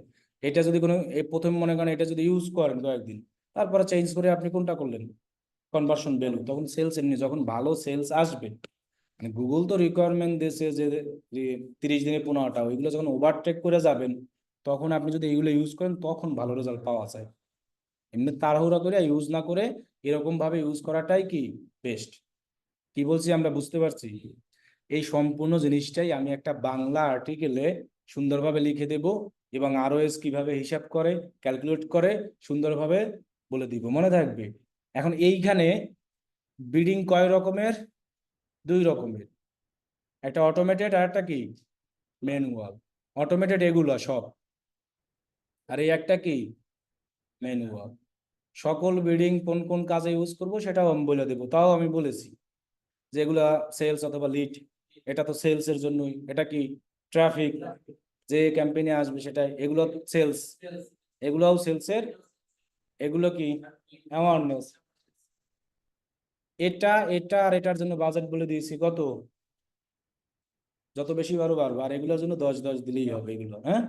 এটা যদি কোনো প্রথম মনে করেন এটা যদি ইউজ করেন কয়েকদিন, তারপরে চেঞ্জ করে আপনি কোনটা করলেন, কনভার্সন ভ্যালু, তখন সেলস এমনি যখন ভালো সেলস আসবে, মানে গুগল তো রিকোয়ারমেন্ট দিয়েছে যে 30 দিনে 15টা, ওইগুলো যখন ওভারটেক করে যাবেন, তখন আপনি যদি এইগুলো ইউজ করেন তখন ভালো রেজাল্ট পাওয়া যায়। এমনি তাড়াহুড়া করে ইউজ না করে এরকম ভাবে ইউজ করাটাই কি বেস্ট। কি বলছি আমরা বুঝতে পারছি? এই সম্পূর্ণ জিনিসটাই আমি একটা বাংলা আর্টিকেলে সুন্দরভাবে লিখে দেব, এবং আরওএস কিভাবে হিসাব করে, ক্যালকুলেট করে সুন্দরভাবে বলে দিব, মনে থাকবে। এখন এইখানে বিডিং কয় রকমের? 2 রকমের, একটা অটোমেটেড আর একটা কি ম্যানুয়াল। অটোমেটেড এগুলা সব, আর এই একটা কি ম্যানুয়াল। সকল বিডিং কোন কোন কাজে ইউজ করব সেটাও আমি বলে দেবো, তাও আমি বলেছি যেগুলা সেলস অথবা লিড, এটা তো সেলস এর জন্যই। এটা কি ট্রাফিক, যে ক্যাম্পেইনে আসবে সেটাই, এগুলো সেলস, এগুলোও সেলসের। এগুলো কি অ্যাওয়ারনেস। এটা এটা আর এটার জন্য বাজেট বলে দিয়েছি কত, যত বেশি বারো বাড়বে, আর এগুলোর জন্য 10-10 দিলেই হবে এগুলো, হ্যাঁ।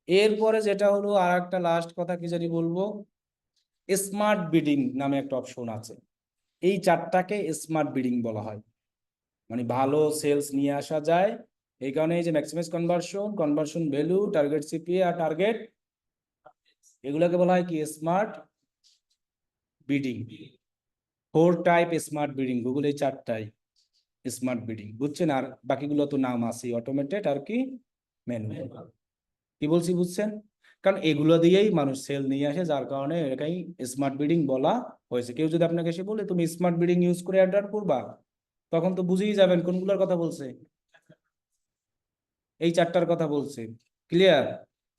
এরপরে যেটা হলো আর একটা লাস্ট কথা কি জানি বলবো, স্মার্ট বিডিং নামে একটা অপশন আছে। এই চারটাকে স্মার্ট বিডিং বলা হয়, মানে ভালো সেলস নিয়ে আসা যায়। এই কারণে এই যে maximise conversion, conversion value, target CPA আর টার্গেট, এগুলোকে বলা হয় কি smart bidding. 4 type smart bidding, Google এই 4টাই স্মার্ট বিডিং, বুঝছেন? আর বাকিগুলো তো নাম আছে, অটোমেটেড আর কি ম্যানুয়াল। কি বলছি বুঝছেন? কারণ এগুলো দিয়েই মানুষ সেল নিয়ে আসে, যার কারণে এটাই স্মার্ট বিডিং বলা হয়েছে। কেউ যদি আপনাকে এসে বলে তুমি স্মার্ট বিডিং ইউজ করে অ্যাড রান করবা, তখন তো বুঝেই যাবেন কোনগুলোর কথা বলছে। এই 4টার কথা বলছে। ক্লিয়ার?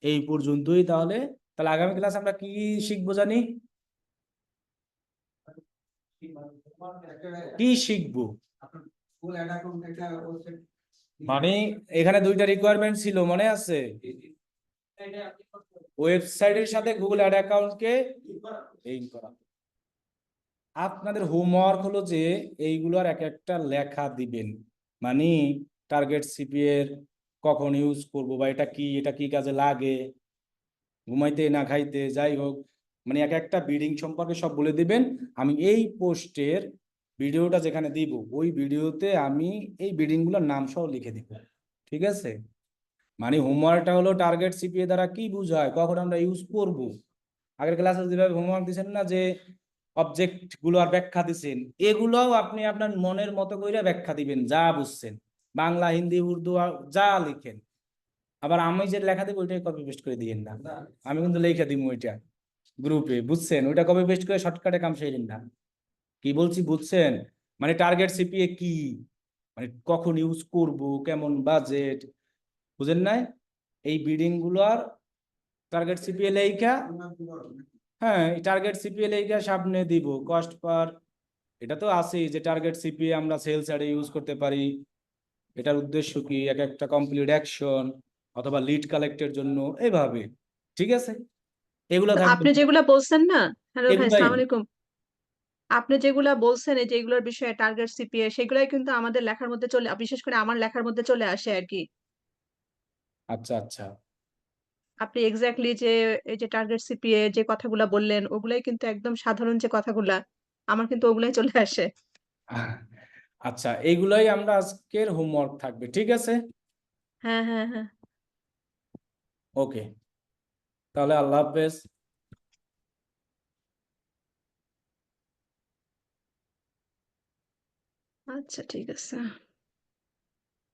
এই পর্যন্তই তাহলে। তাহলে আগামী ক্লাস আমরা কি শিখবো জানি? কি শিখবো? ফুল অ্যাড অ্যাকাউন্ট একটা ওয়েবসাইট মানে এখানে 2টা রিকোয়ারমেন্ট ছিল, মনে আছে? ওয়েবসাইটের সাথে গুগল অ্যাড অ্যাকাউন্টকে লিংক করা। আপনাদের হোমওয়ার্ক হলো যে এইগুলোর এক একটা লেখা দিবেন, মানে টার্গেট সিপিএ এর কখন ইউজ করব, বা এটা কি, এটা কি কাজে লাগে, ঘুমাইতে না খাইতে যাই হোক, মানে এক একটা বিডিং সম্পর্কে সব বলে দিবেন। আমি এই পোস্টের ভিডিওটা যেখানে দিব, ওই ভিডিওতে আমি এই বিডিং গুলোর নাম সহ লিখে দিব, ঠিক আছে? মানে হোমওয়ার্কটা হলো টার্গেট সিপিএ দ্বারা কি বোঝায়, কখন আমরা ইউজ করব। আগের ক্লাসে যেভাবে হোমওয়ার্ক দিচ্ছেন না, যে অবজেক্ট গুলো আর ব্যাখ্যা দিচ্ছেন, এগুলোও আপনি আপনার মনের মতো করে ব্যাখ্যা দিবেন, যা বুঝছেন, বাংলা হিন্দি উর্দু যা লিখেন। আবার আমি যে লেখা দেবো ওইটাই কপি পেস্ট করে দিয়েন না, আমি কিন্তু লিখে দিব ওইটা গ্রুপে, বুঝছেন? ওইটা কপি পেস্ট করে শর্টকাটে কাম সেরেন না। কি বলছি বুঝছেন? মানে টার্গেট সিপিএ কি, মানে কখন ইউজ করব, কেমন বাজেট, বুঝেন নাই? এই বিডিং গুলোর টার্গেট সিপিএ লেখা, হ্যাঁ এই টার্গেট সিপিএ লেখা সামনে দিব কস্ট পার, এটা তো আছেই যে টার্গেট সিপিএ আমরা সেলস অ্যাডে ইউজ করতে পারি, এটার উদ্দেশ্য কি, এক একটা কমপ্লিট অ্যাকশন অথবা লিড কালেক্টের জন্য, এইভাবে, ঠিক আছে? এগুলো তো থাকবে, আপনি যেগুলা বলছেন না, হ্যালো ভাই, এগুলাই। আসসালামু আলাইকুম। আপনি যেগুলা বলছেন এই যে এগুলোর বিষয়ে টার্গেট সিপিএ, সেগুলাই কিন্তু আমাদের লেখার মধ্যে চলে, বিশেষ করে আমার লেখার মধ্যে চলে আসে আর কি। আচ্ছা আচ্ছা। আপনি এক্স্যাক্টলি যে এই যে টার্গেট সিপিএ যে কথাগুলা বললেন, ওগুলাই কিন্তু একদম সাধারণ যে কথাগুলা, আমার কিন্তু ওগুলাই চলে আসে। আচ্ছা, এইগুলাই আমরা আজকের হোমওয়ার্ক থাকবে, ঠিক আছে? হ্যাঁ হ্যাঁ হ্যাঁ। ওকে, তাহলে আল্লাহ হাফেজ। আচ্ছা ঠিক আছে।